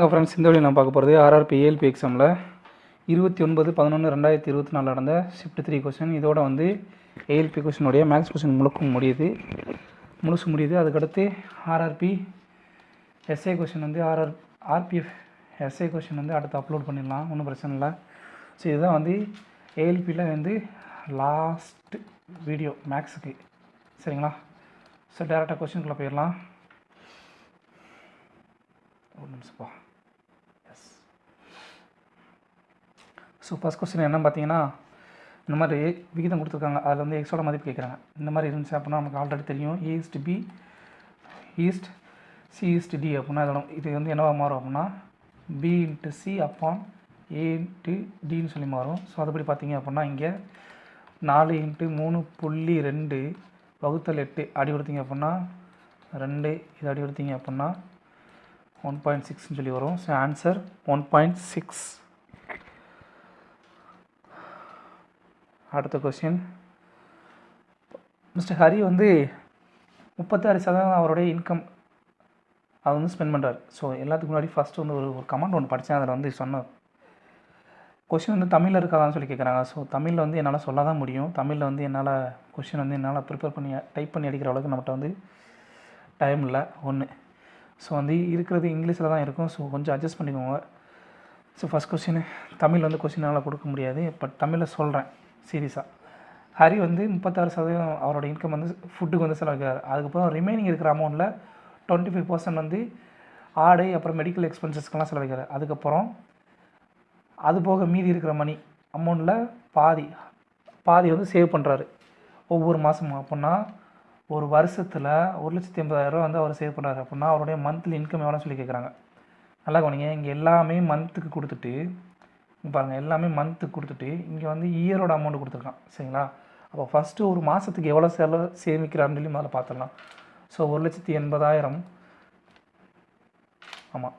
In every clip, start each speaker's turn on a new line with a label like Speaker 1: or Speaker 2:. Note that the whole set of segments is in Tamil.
Speaker 1: ஃப்ரெண்ட்ஸ், இந்த வழி நான் பார்க்க போகிறது ஆர்ஆர்பி ஏஎல்பி எக்ஸாமில் 29/11/2024 நடந்த ஷிஃப்ட் 3 கொஸ்டின். இதோட வந்து ஏஎல்பி கொஸ்டினுடைய மேக்ஸ் கொஸ்டின் முழுசு முடியுது. அதுக்கடுத்து ஆர்ஆர்பி எஸ்ஐ கொஸ்டின் வந்து ஆர்பிஎஃப் எஸ்ஐ கொஸ்டின் வந்து அடுத்து அப்லோட் பண்ணிடலாம், ஒன்றும் பிரச்சனை இல்லை. ஸோ இதுதான் வந்து ஏஎல்பியில் வந்து லாஸ்ட் வீடியோ மேக்ஸுக்கு, சரிங்களா? ஸோ டேரெக்டாக கொஸ்டின்குள்ளே போயிடலாம். ஒரு நிமிஷப்பா. ஸோ ஃபஸ்ட் கொஸ்டின் என்ன பார்த்தீங்கன்னா, இந்த மாதிரி விகிதம் கொடுத்துருக்காங்க, அதில் வந்து எக்ஸோட மதிப்பு கேட்குறாங்க. இந்த மாதிரி இருந்துச்சு அப்படின்னா நமக்கு ஆல்ரெடி தெரியும், A B east C east D அப்படின்னா இது வந்து என்னவா மாறும் அப்படின்னா பி இன்ட்டு சி அப்பான் ஏ இன்ட்டு டின்னு சொல்லி மாறும். ஸோ அதுபடி பார்த்தீங்க அப்படின்னா இங்கே 4 × 3.2 / 8 அடி கொடுத்தீங்க அப்படின்னா 2, இது அடி கொடுத்தீங்க அப்படின்னா 1.6ன்னு சொல்லி வரும். So answer 1.6. அடுத்த கொஸ்டின், மிஸ்டர் ஹரி வந்து 36% அவருடைய இன்கம் அதை வந்து ஸ்பெண்ட் பண்ணுறாரு. ஸோ எல்லாத்துக்கு முன்னாடி ஃபஸ்ட்டு வந்து ஒரு கமெண்ட் ஒன்று படித்தேன், அதில் வந்து சொன்னார். கொஸ்டின் வந்து தமிழில் இருக்காதான்னு சொல்லி கேட்குறாங்க. ஸோ தமிழில் வந்து என்னால் சொல்ல தான் முடியும். தமிழில் வந்து கொஸ்டின் வந்து என்னால் ப்ரிப்பேர் பண்ணி டைப் பண்ணி அடிக்கிற அளவுக்கு நம்மகிட்ட வந்து டைம் இல்லை ஒன்று. ஸோ வந்து இருக்கிறது இங்கிலீஷில் தான் இருக்கும். ஸோ கொஞ்சம் அட்ஜஸ்ட் பண்ணிக்கோங்க. ஸோ ஃபஸ்ட் கொஸ்டின் தமிழ் வந்து கொஸ்டினால் கொடுக்க முடியாது, பட் தமிழில் சொல்கிறேன் சீரியஸாக. ஹரி வந்து 36% அவரோட இன்கம் வந்து ஃபுட்டுக்கு வந்து செலவழிக்கிறார். அதுக்கப்புறம் ரிமைனிங் இருக்கிற அமௌண்ட்டில் 25% வந்து ஆடை அப்புறம் மெடிக்கல் எக்ஸ்பென்சஸ்க்கெலாம் செலவழிக்கிறார். அதுக்கப்புறம் அது போக மீதி இருக்கிற மணி அமௌண்ட்டில் பாதி வந்து சேவ் பண்ணுறாரு ஒவ்வொரு மாதமும். அப்படின்னா ஒரு வருஷத்தில் 1,80,000 வந்து அவர் சேவ் பண்ணுறாரு. அப்படின்னா அவருடைய மந்த்லி இன்கம் எவ்வளோன்னு சொல்லி கேட்குறாங்க. நல்லா கவனிங்க, இங்கே எல்லாமே மந்த்துக்கு கொடுத்துட்டு பாருங்கள், எல்லாமே மந்த்துக்கு கொடுத்துட்டு இங்கே வந்து இயரோட அமௌண்ட் கொடுத்துருக்கான், சரிங்களா? அப்போ ஃபஸ்ட்டு ஒரு மாதத்துக்கு எவ்வளோ சேமிக்கிறான்னு சொல்லி முதல்ல பார்த்துடலாம். ஸோ 1,80,000, ஆமாம்,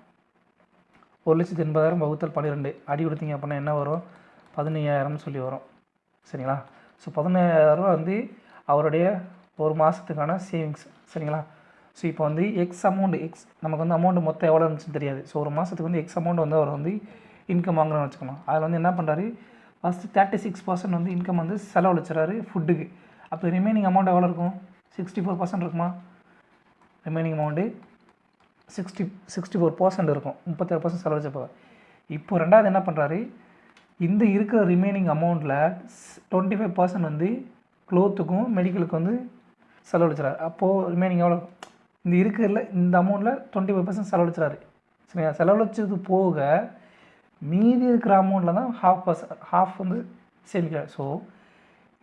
Speaker 1: 1,80,000 / 12 அடி கொடுத்தீங்க அப்படின்னா என்ன வரும்? 15,000ன்னு சொல்லி வரும், சரிங்களா? ஸோ 15,000 வந்து அவருடைய ஒரு மாதத்துக்கான சேவிங்ஸ், சரிங்களா? ஸோ இப்போ வந்து எக்ஸ் நமக்கு வந்து அமௌண்ட் மொத்தம் எவ்வளோ இருந்துச்சுன்னு தெரியாது. ஸோ ஒரு மாதத்துக்கு வந்து எக்ஸ் அமௌண்ட் வந்து அவர் வந்து இன்கம் வாங்குறோன்னு வச்சுக்கணும். அதில் வந்து என்ன பண்ணுறாரு, ஃபஸ்ட்டு 36% வந்து இன்கம் வந்து செலவழிச்சுறாரு ஃபுட்டுக்கு. அப்போ ரிமைனிங் அமௌண்ட் எவ்வளோ இருக்கும்? 64% இருக்குமா? ரிமைனிங் அமௌண்ட்டு 64% இருக்கும். 37% செலவழிச்சப்போ. இப்போ ரெண்டாவது என்ன பண்ணுறாரு, இந்த இருக்கிற ரிமைனிங் அமௌண்ட்டில் 25% வந்து க்ளோத்துக்கும் மெடிக்கலுக்கு வந்து செலவழிச்சுறாரு. அப்போது ரிமைனிங் எவ்வளோ? இந்த இருக்கிறதுல இந்த அமௌண்ட்டில் 25% செலவழிச்சுறாரு, சரிங்களா? செலவழிச்சது போக மீதி இருக்கிற அமௌண்ட்டில் தான் ஹாஃப் வந்து சேமிக்கிறார். ஸோ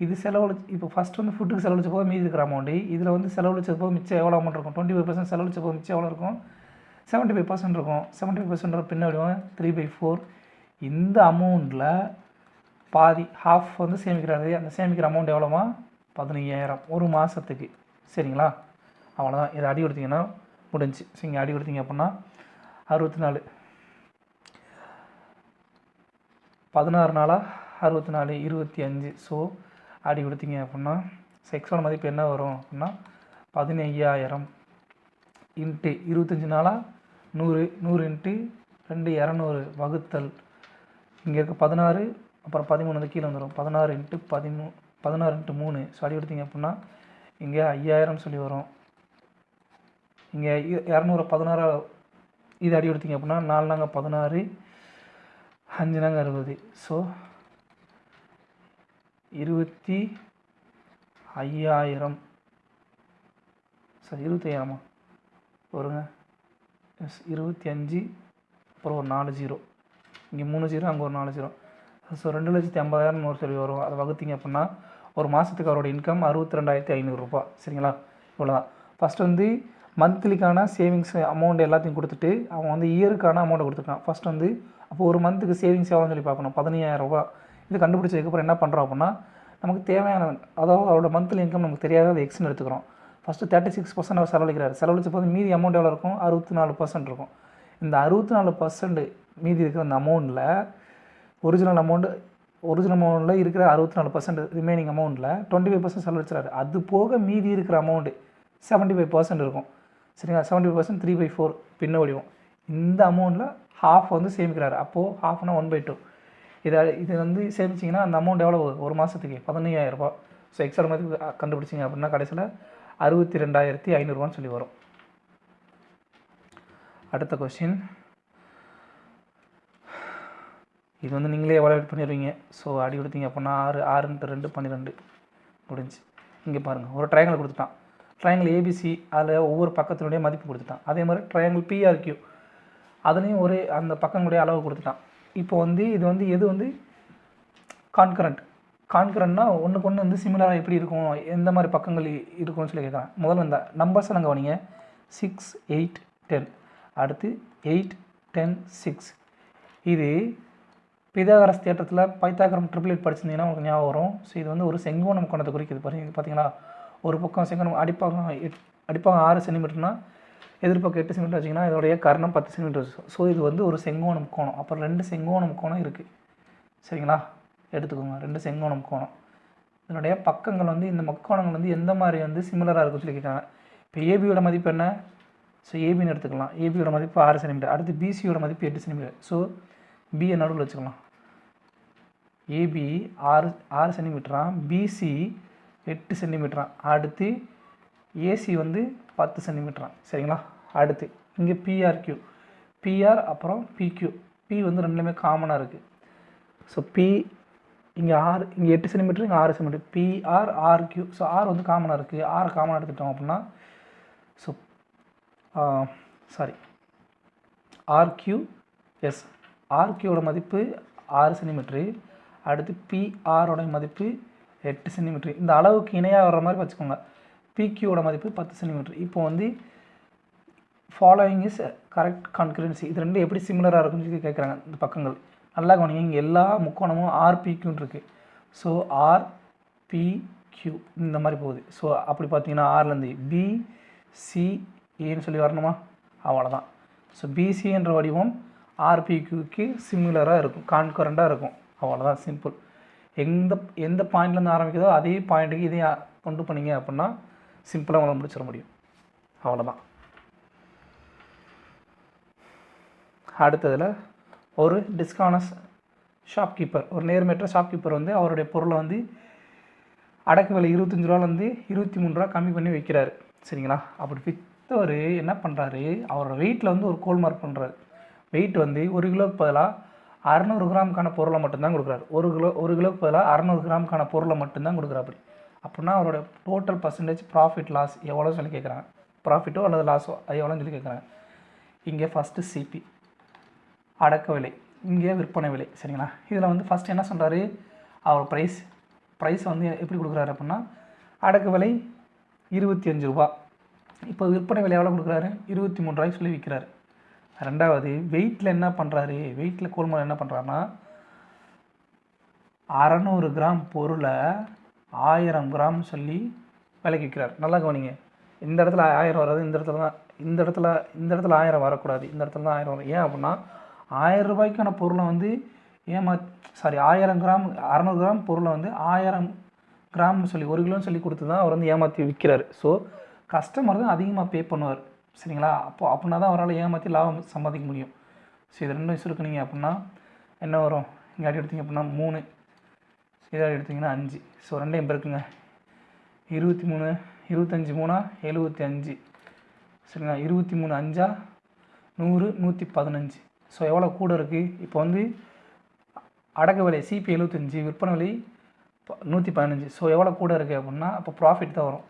Speaker 1: இது இப்போ ஃபஸ்ட் வந்து ஃபுட்டுக்கு செலவழிச்ச போக மீதி இருக்கிற அமௌண்ட்டு, இதில் வந்து செலவழிச்சது போக மிச்சம் எவ்வளோ அமௌண்ட் இருக்கும்? 25% செலவழிச்ச போக மிச்சம் எவ்வளோ இருக்கும்? 75% இருக்கும். 75% பின்னாடி 3/4. இந்த அமௌண்ட்டில் ஹாஃப் வந்து சேமிக்கிறாரு. அந்த சேமிக்கிற அமௌண்ட் எவ்வளோமா? 15,000 ஒரு மாதத்துக்கு, சரிங்களா? அவ்வளோதான். இதை அடி கொடுத்தீங்கன்னா முடிஞ்சு. ஸோ இங்கே அடி கொடுத்தீங்க அப்படின்னா 64, 16 நாளாக 64, 25. ஸோ அடி கொடுத்தீங்க அப்படின்னா செக்ஸோட மதிப்பு என்ன வரும் அப்படின்னா 15,000 இன்ட்டு 25 நாளாக 100, 100 × 2 200 வகுத்தல் இங்கே இருக்க 16, அப்புறம் 13 வந்து கீழே வந்துடும். 16 × 3. ஸோ அடி கொடுத்தீங்க அப்படின்னா இங்கே 5,000 சொல்லி வரும். இங்கே 216 இது அடி கொடுத்தீங்க அப்படின்னா 4 நாங்க 16, 5 நாங்க 60. ஸோ 25,000, சார் 25,000 வருங்க. எஸ், 25, அப்புறம் ஒரு 4 0, இங்கே 3 0, அங்கே ஒரு 4 0. ஸோ 2,50,000 ஒரு சொல்லி வரும். அதை வகுத்தீங்க அப்படின்னா ஒரு மாதத்துக்கு அவரோட இன்கம் 62,500 ரூபாய், சரிங்களா? இவ்வளோதான். ஃபஸ்ட்டு வந்து மந்த்லிக்கான சேவிங்ஸ் அமௌண்ட் எல்லாத்தையும் கொடுத்துட்டு அவன் வந்து இயருக்கான அமௌண்ட்டை கொடுத்துருக்கான். ஃபஸ்ட் வந்து அப்போ ஒரு மந்த்துக்கு சேவிங்ஸ் எவ்வளோன்னு சொல்லி பார்க்கணும். 15,000 ரூபா. இது கண்டுபிடிச்சதுக்கப்புறம் என்ன பண்ணுறோம் அப்படின்னா நமக்கு தேவையான, அதாவது அவரோட மந்த்லி இன்கம் நமக்கு தெரியாத அது எக்ஸ்ன்னு எடுத்துக்கிறோம். ஃபஸ்ட்டு 36% அவர் செலவழிச்ச போது மீதி அமௌண்ட் எவ்வளோ இருக்கும்? 64% இருக்கும். இந்த 64% மீதி இருக்கிற அந்த அமௌண்ட்டில் ஒரிஜினல் அமௌண்ட்டில் இருக்கிற 64% ரிமைனிங் அமௌண்ட்டில் 25% செலவழிச்சாரு. அது போக மீதி இருக்கிற அமௌண்ட்டு 75% இருக்கும். சரிங்களா? 75% 3/4 பின்ன வடிவம். இந்த அமௌண்ட்டில் ஹாஃப் வந்து சேமிக்கிறாரு. அப்போது ஹாஃப்னா 1/2. இது வந்து சேமிச்சிங்கன்னா அந்த அமௌண்ட் எவ்வளோ ஒரு மாதத்துக்கு 15,000 ரூபா. ஸோ எக்ஸோட மதிப்பு கண்டுபிடிச்சிங்க அப்படின்னா கடைசியில் 62,500 சொல்லி வரும். அடுத்த கொஸ்டின், இது வந்து நீங்களே எவாலுவேட் பண்ணிடுவீங்க. ஸோ அடி கொடுத்தீங்க அப்படின்னா 6 × 2 12 முடிஞ்சு. இங்கே பாருங்கள், ஒரு ட்ரையாங்கிள் கொடுத்துட்டான். ட்ரையாங்கிள் ஏபிசி, அதில் ஒவ்வொரு பக்கத்தினுடைய மதிப்பு கொடுத்துட்டான். அதே மாதிரி ட்ரையாங்கிள் பிஆர்கியூ, அதுலேயும் ஒரே அந்த பக்கங்களுடைய அளவு கொடுத்துட்டான். இப்போ வந்து இது வந்து எது வந்து கான்கரண்ட்னா ஒன்றுக்கு ஒன்று வந்து சிமிலராக எப்படி இருக்கும், எந்த மாதிரி பக்கங்கள் இருக்கும்னு சொல்லி கேட்குறேன். முதல்ல இந்த நம்பர்ஸை நாங்கள் கவனிங்க. 6 8 10, அடுத்து 8 10 6. இது பிதாகரஸ் தேற்றத்தில் பைத்தாகரம் ட்ரிபிள் 8 படிச்சிருந்தீங்கன்னா உங்களுக்கு ஞாபகம் வரும். ஸோ இது வந்து ஒரு செங்கோணம் கோணத்தை குறிக்குது. பார்த்தீங்களா, ஒரு பக்கம் செங்கோணம் அடிப்பாங்க 6 சென்டிமீட்டர்னா எதிர்பக்கம் 8 சென்டிமீட்டர் வச்சிங்கன்னா இதோடைய கர்ணம் 10 சென்டிமீட்டர். ஸோ இது வந்து ஒரு செங்கோணம் கோணம். அப்புறம் 2 செங்கோணம் கோணம் இருக்குது. சரிங்களா, எடுத்துக்கோங்க. 2 செங்கோணம் கோணம். இதனுடைய பக்கங்கள் வந்து இந்த முக்கோணங்கள் வந்து எந்த மாதிரி வந்து சிமிலராக இருக்குன்னு சொல்லி கேட்குறாங்க. இப்போ ஏபியோட மதிப்பு என்ன? ஸோ ஏபின்னு எடுத்துக்கலாம். ஏபியோட மதிப்பு 6 சென்டிமீட்டர். அடுத்து பிசியோட மதிப்பு 8 சென்டிமீட்டர். ஸோ பியை நடுவில் வச்சுக்கலாம். ஏபி 6 சென்டிமீட்டரா, பிசி 8 சென்டிமீட்டரா, அடுத்து ஏசி வந்து 10 சென்டிமீட்டரா. சரிங்களா, அடுத்து இங்கே பிஆர்கியூ, பிஆர் அப்புறம் பிக்யூ. பி வந்து ரெண்டுலேயுமே காமனாக இருக்குது. ஸோ பி இங்கே 6, இங்கே 8 சென்டிமீட்டர், இங்கே 6 centimetre. PR RQ. So R வந்து காமனாக இருக்குது. ஆர் காமனாக எடுத்துட்டோம் அப்படின்னா ஸோ ஆர்கியூஎஸ், ஆர்கியூவோட மதிப்பு 6 சென்டிமீட்ரு. அடுத்து பிஆரோட மதிப்பு 8 சென்டிமீட்ரு. இந்த அளவுக்கு இணையாக வர்ற மாதிரி வச்சுக்கோங்க. பிக்யூவோட மதிப்பு 10 சென்டிமீட்ரு. இப்போ வந்து ஃபாலோவிங் இஸ் கரெக்ட் கான்கரன்சி. இது ரெண்டு எப்படி சிமிலராக இருக்குன்னு சொல்லி கேட்குறாங்க. இந்த பக்கங்கள் நல்லா கவனிங்க. இங்கே எல்லா முக்கோணமும் ஆர்பிக்யூன்னு இருக்குது. ஸோ ஆர்பிக்யூ இந்த மாதிரி போகுது. ஸோ அப்படி பார்த்தீங்கன்னா ஆர்லேருந்து பிசிஏன்னு சொல்லி வரணுமா, அவ்வளோதான். ஸோ பிசின்ற வடிவம் ஆர்பிக்யூக்கு சிமிலராக இருக்கும், கான்கரண்ட்டாக இருக்கும். அவ்வளோதான், சிம்பிள். எந்த பாயிண்ட்லேருந்து ஆரம்பிக்குதோ அதே பாயிண்ட்டுக்கு இதையும் கொண்டு பண்ணிங்க அப்படின்னா சிம்பிளாக உங்களை முடிச்சிட முடியும். அவ்வளோதான். அடுத்ததில் ஒரு டிஸ்கானஸ் ஷாப்கீப்பர், ஒரு நேர்மையற்ற ஷாப்கீப்பர் வந்து அவருடைய பொருளை வந்து அடக்கு விலை 25 ரூபாலேருந்து 23 ரூபா கம்மி பண்ணி வைக்கிறாரு. சரிங்களா, அப்படி விற்றவர் என்ன பண்ணுறாரு, அவரோட வெயிட்டில் வந்து ஒரு கோல் மார்க் பண்ணுறாரு. வெயிட் வந்து 1 கிலோவுக்கு பதிலாக 600 கிராமுக்கான பொருளை மட்டும்தான் கொடுக்குறாரு. 1 கிலோவுக்கு பதிலாக 600 கிராமுக்கான பொருளை மட்டும்தான் கொடுக்குறாப்படி. அப்படின்னா அவரோட டோட்டல் பர்சன்டேஜ் ப்ராஃபிட் லாஸ் எவ்வளோ சொல்லி கேட்குறாங்க. ப்ராஃபிட்டோ அல்லது லாஸோ அது எவ்வளோன்னு சொல்லி கேட்குறாங்க. இங்கே ஃபஸ்ட்டு சிபி அடக்க விலை, இங்கே விற்பனை விலை. சரிங்களா, இதில் வந்து ஃபஸ்ட்டு என்ன சொல்கிறாரு, அவர் ப்ரைஸ் வந்து எப்படி கொடுக்குறாரு அப்படின்னா அடக்க விலை 25 ரூபா. இப்போ விற்பனை விலை எவ்வளோ கொடுக்குறாரு, 23 ரூபாய்க்கு சொல்லி விற்கிறாரு. ரெண்டாவது வெயிட்டில் என்ன பண்ணுறாரு, வெயிட்டில் கோல்மால் என்ன பண்ணுறாருன்னா 600 கிராம் பொருளை 1000 கிராம் சொல்லி விலைக்கு விற்கிறார். நல்லா கவனிங்க. இந்த இடத்துல 1000 வராது, இந்த இடத்துல 1000 வரக்கூடாது, இந்த இடத்துல தான் 1000 வரும். ஏன் அப்படின்னா 1000 ரூபாய்க்கான பொருளை வந்து 1000 கிராம் 600 கிராம் பொருளை வந்து 1000 கிராம்னு சொல்லி 1 கிலோன்னு சொல்லி கொடுத்து தான் அவர் வந்து ஏமாற்றி விற்கிறார். ஸோ கஸ்டமர் தான் அதிகமாக பே பண்ணுவார். சரிங்களா, அப்படின்னா தான் அவரால் ஏமாற்றி லாபம் சம்பாதிக்க முடியும். ஸோ இது ரெண்டும் சுருக்குனீங்க அப்படின்னா என்ன வரும், இங்கே அடி எடுத்திங்க அப்படின்னா 3, இதை எடுத்திங்கன்னா 5. ஸோ ரெண்டையும் இருக்குங்க, 23 25 3 75. சரிங்களா, 23 5 100 115. ஸோ எவ்வளோ கூட இருக்குது. இப்போ வந்து அடக்க விலை சிபி 75, விற்பனை விலை 115. ஸோ எவ்வளோ கூட இருக்குது அப்படின்னா அப்போ ப்ராஃபிட் தான் வரும்.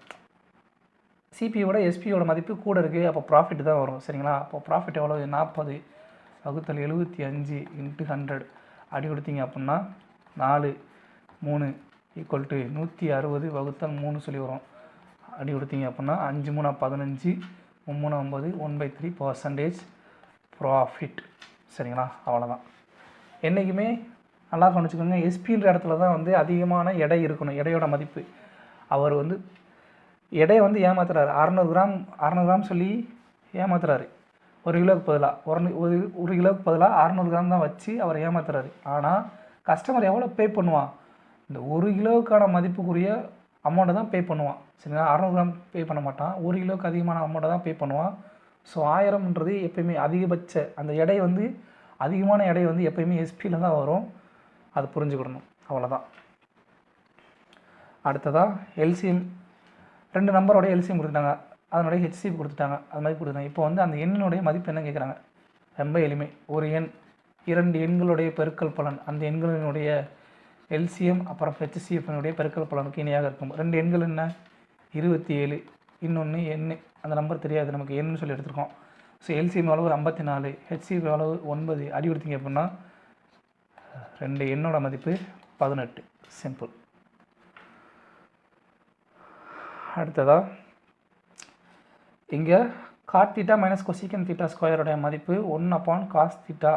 Speaker 1: சிபியோட எஸ்பியோட மதிப்பு கூட இருக்குது, அப்போ ப்ராஃபிட் தான் வரும். சரிங்களா, அப்போ ப்ராஃபிட் எவ்வளோ, 40 வகுத்தல் 75 × 100 அடி கொடுத்தீங்க அப்படின்னா 4 3 = 160 வகுத்தல் 3 சொல்லி வரும். அடி கொடுத்தீங்க அப்படின்னா 5 3 15 3 9 1/3% ப்ராஃபிட். சரிங்களா, அவ்வளோதான். என்றைக்குமே நல்லா கவனிச்சுக்கோங்க, எஸ்பின்ற இடத்துல தான் வந்து அதிகமான எடை இருக்கணும், எடையோட மதிப்பு. அவர் வந்து எடையை வந்து ஏமாத்துறாரு, 600 கிராம் சொல்லி ஏமாத்துறாரு. 1 கிலோவுக்கு பதிலாக 1 கிலோவுக்கு பதிலாக 600 கிராம் தான் வச்சு அவர் ஏமாத்துறாரு. ஆனால் கஸ்டமர் எவ்வளோ பே பண்ணுவான், இந்த 1 கிலோவுக்கான மதிப்புக்குரிய அமௌண்ட்டை தான் பே பண்ணுவான். சரிங்களா, 600 கிராம் பே பண்ண மாட்டான், 1 கிலோவுக்கு அதிகமான அமௌண்ட்டை தான் பே பண்ணுவான். ஸோ 1000ன்றது எப்பயுமே அதிகபட்ச அந்த எடை வந்து அதிகமான எடை வந்து எப்போயுமே எஸ்பியில் தான் வரும், அது புரிஞ்சுக்கிடணும். அவ்வளோதான். அடுத்ததாக எல்சிஎம், 2 நம்பரோட எல்சிஎம் கொடுத்துட்டாங்க, அதனுடைய ஹெச்சிஎஃப் கொடுத்துட்டாங்க, அது மாதிரி கொடுத்துட்டாங்க. இப்போ வந்து அந்த எண்ணினுடைய மதிப்பு என்ன கேட்குறாங்க. ரொம்ப எளிமை. ஒரு எண் 2 எண்களுடைய பெருக்கல் பலன், அந்த எண்களினுடைய எல்சிஎம் அப்புறம் ஹெச்சிஎஃப்னுடைய பெருக்கல் பலனுக்கு இணையாக இருக்கும். 2 எண்கள் என்ன, 27, இன்னொன்று எண், அந்த நம்பர் தெரியாது நமக்கு, எண்ணுன்னு சொல்லி எடுத்துருக்கோம். ஸோ எல்சிஎம் அளவு 54, ஹெச்சிஎஃப் அளவு 9, அடி கொடுத்தீங்க அப்படின்னா 2 எண்ணோட மதிப்பு 18. சிம்பிள். அடுத்ததாக இங்கே காட் தீட்டா மைனஸ் கொசிகன் தீட்டா ஸ்கொயருடைய மதிப்பு 1/காஸ் தீட்டா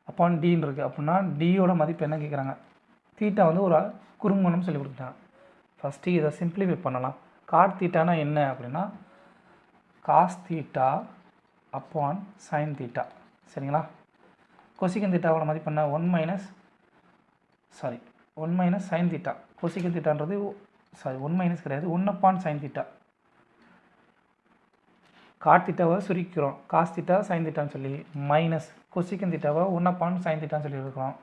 Speaker 1: அப்பான் டின்னு இருக்குது. அப்படின்னா டியோட மதிப்பு என்ன கேட்குறாங்க. தீட்டா வந்து ஒரு குறுங்கோணம் சொல்லி கொடுத்துட்டாங்க. ஃபஸ்ட்டு இதை சிம்பிளிஃபை பண்ணலாம். காட் தீட்டானா என்ன அப்படின்னா cos theta upon sine theta. சரிங்களா. கொசிகன் தீட்டாவோட மதிப்பு என்ன, 1 மைனஸ் சைன் தீட்டா. கொசிகன் தீட்டான்றது 1 மைனஸ் கிடையாது, 1/சைன் தீட்டா. காட் தீட்டாவை சுருக்கிறோம், காஸ் தீட்டா சைன் தீட்டான்னு சொல்லி, மைனஸ் கொசிகன் தீட்டாவை 1/சைன் தீட்டான்னு சொல்லி இருக்கிறோம்.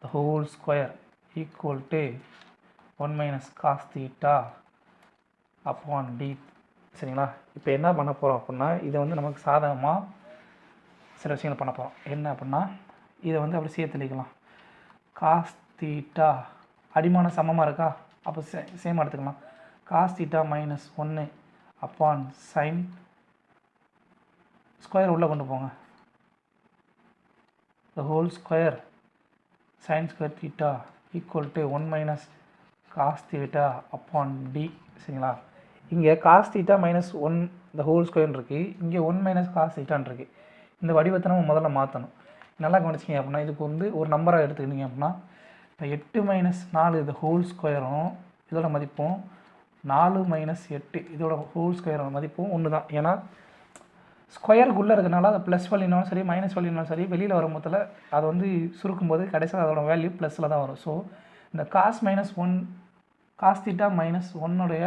Speaker 1: The whole square equal to 1 - cos theta upon D. சரிங்களா. இப்போ என்ன பண்ண போகிறோம் அப்படின்னா, இதை வந்து நமக்கு சாதகமாக சில விஷயங்கள் பண்ண போகிறோம். என்ன அப்படின்னா, இதை வந்து அப்படி சேர்த்துலிக்கலாம். காஸ் தீட்டா அடிமான சமமாக இருக்கா, அப்போ சேமாக எடுத்துக்கலாம். Cos theta minus 1 upon sine square உள்ளே கொண்டு போங்க. The whole square sine square theta equal to 1 - cos theta upon D. சரிங்களா. இங்கே cos theta minus 1 the whole ஸ்கொயர்னு இருக்குது, இங்கே 1 - காஸ் தீட்டான்னு இருக்குது. இந்த வடிவத்தை நம்ம முதல்ல மாற்றணும். நல்லா கவனிச்சிங்க அப்படின்னா, இதுக்கு வந்து ஒரு நம்பராக எடுத்துக்கிட்டீங்க அப்படின்னா, இப்போ 8 - 4 த ஹோல் ஸ்கொயரும் இதோட மதிப்பும் 4 - 8 இதோட ஹோல் ஸ்கொயரோட மதிப்பும் ஒன்று தான். ஏன்னா ஸ்கொயருக்குள்ளே இருக்கிறனால அது ப்ளஸ் வேல்யூனாலும் சரி மைனஸ் வேல்யூனாலும் சரி வெளியில் வரும்போதில் அதை வந்து சுருக்கும்போது கடைசியில் அதோட வேல்யூ ப்ளஸில் தான் வரும். ஸோ இந்த cos minus 1 cos theta minus 1உடைய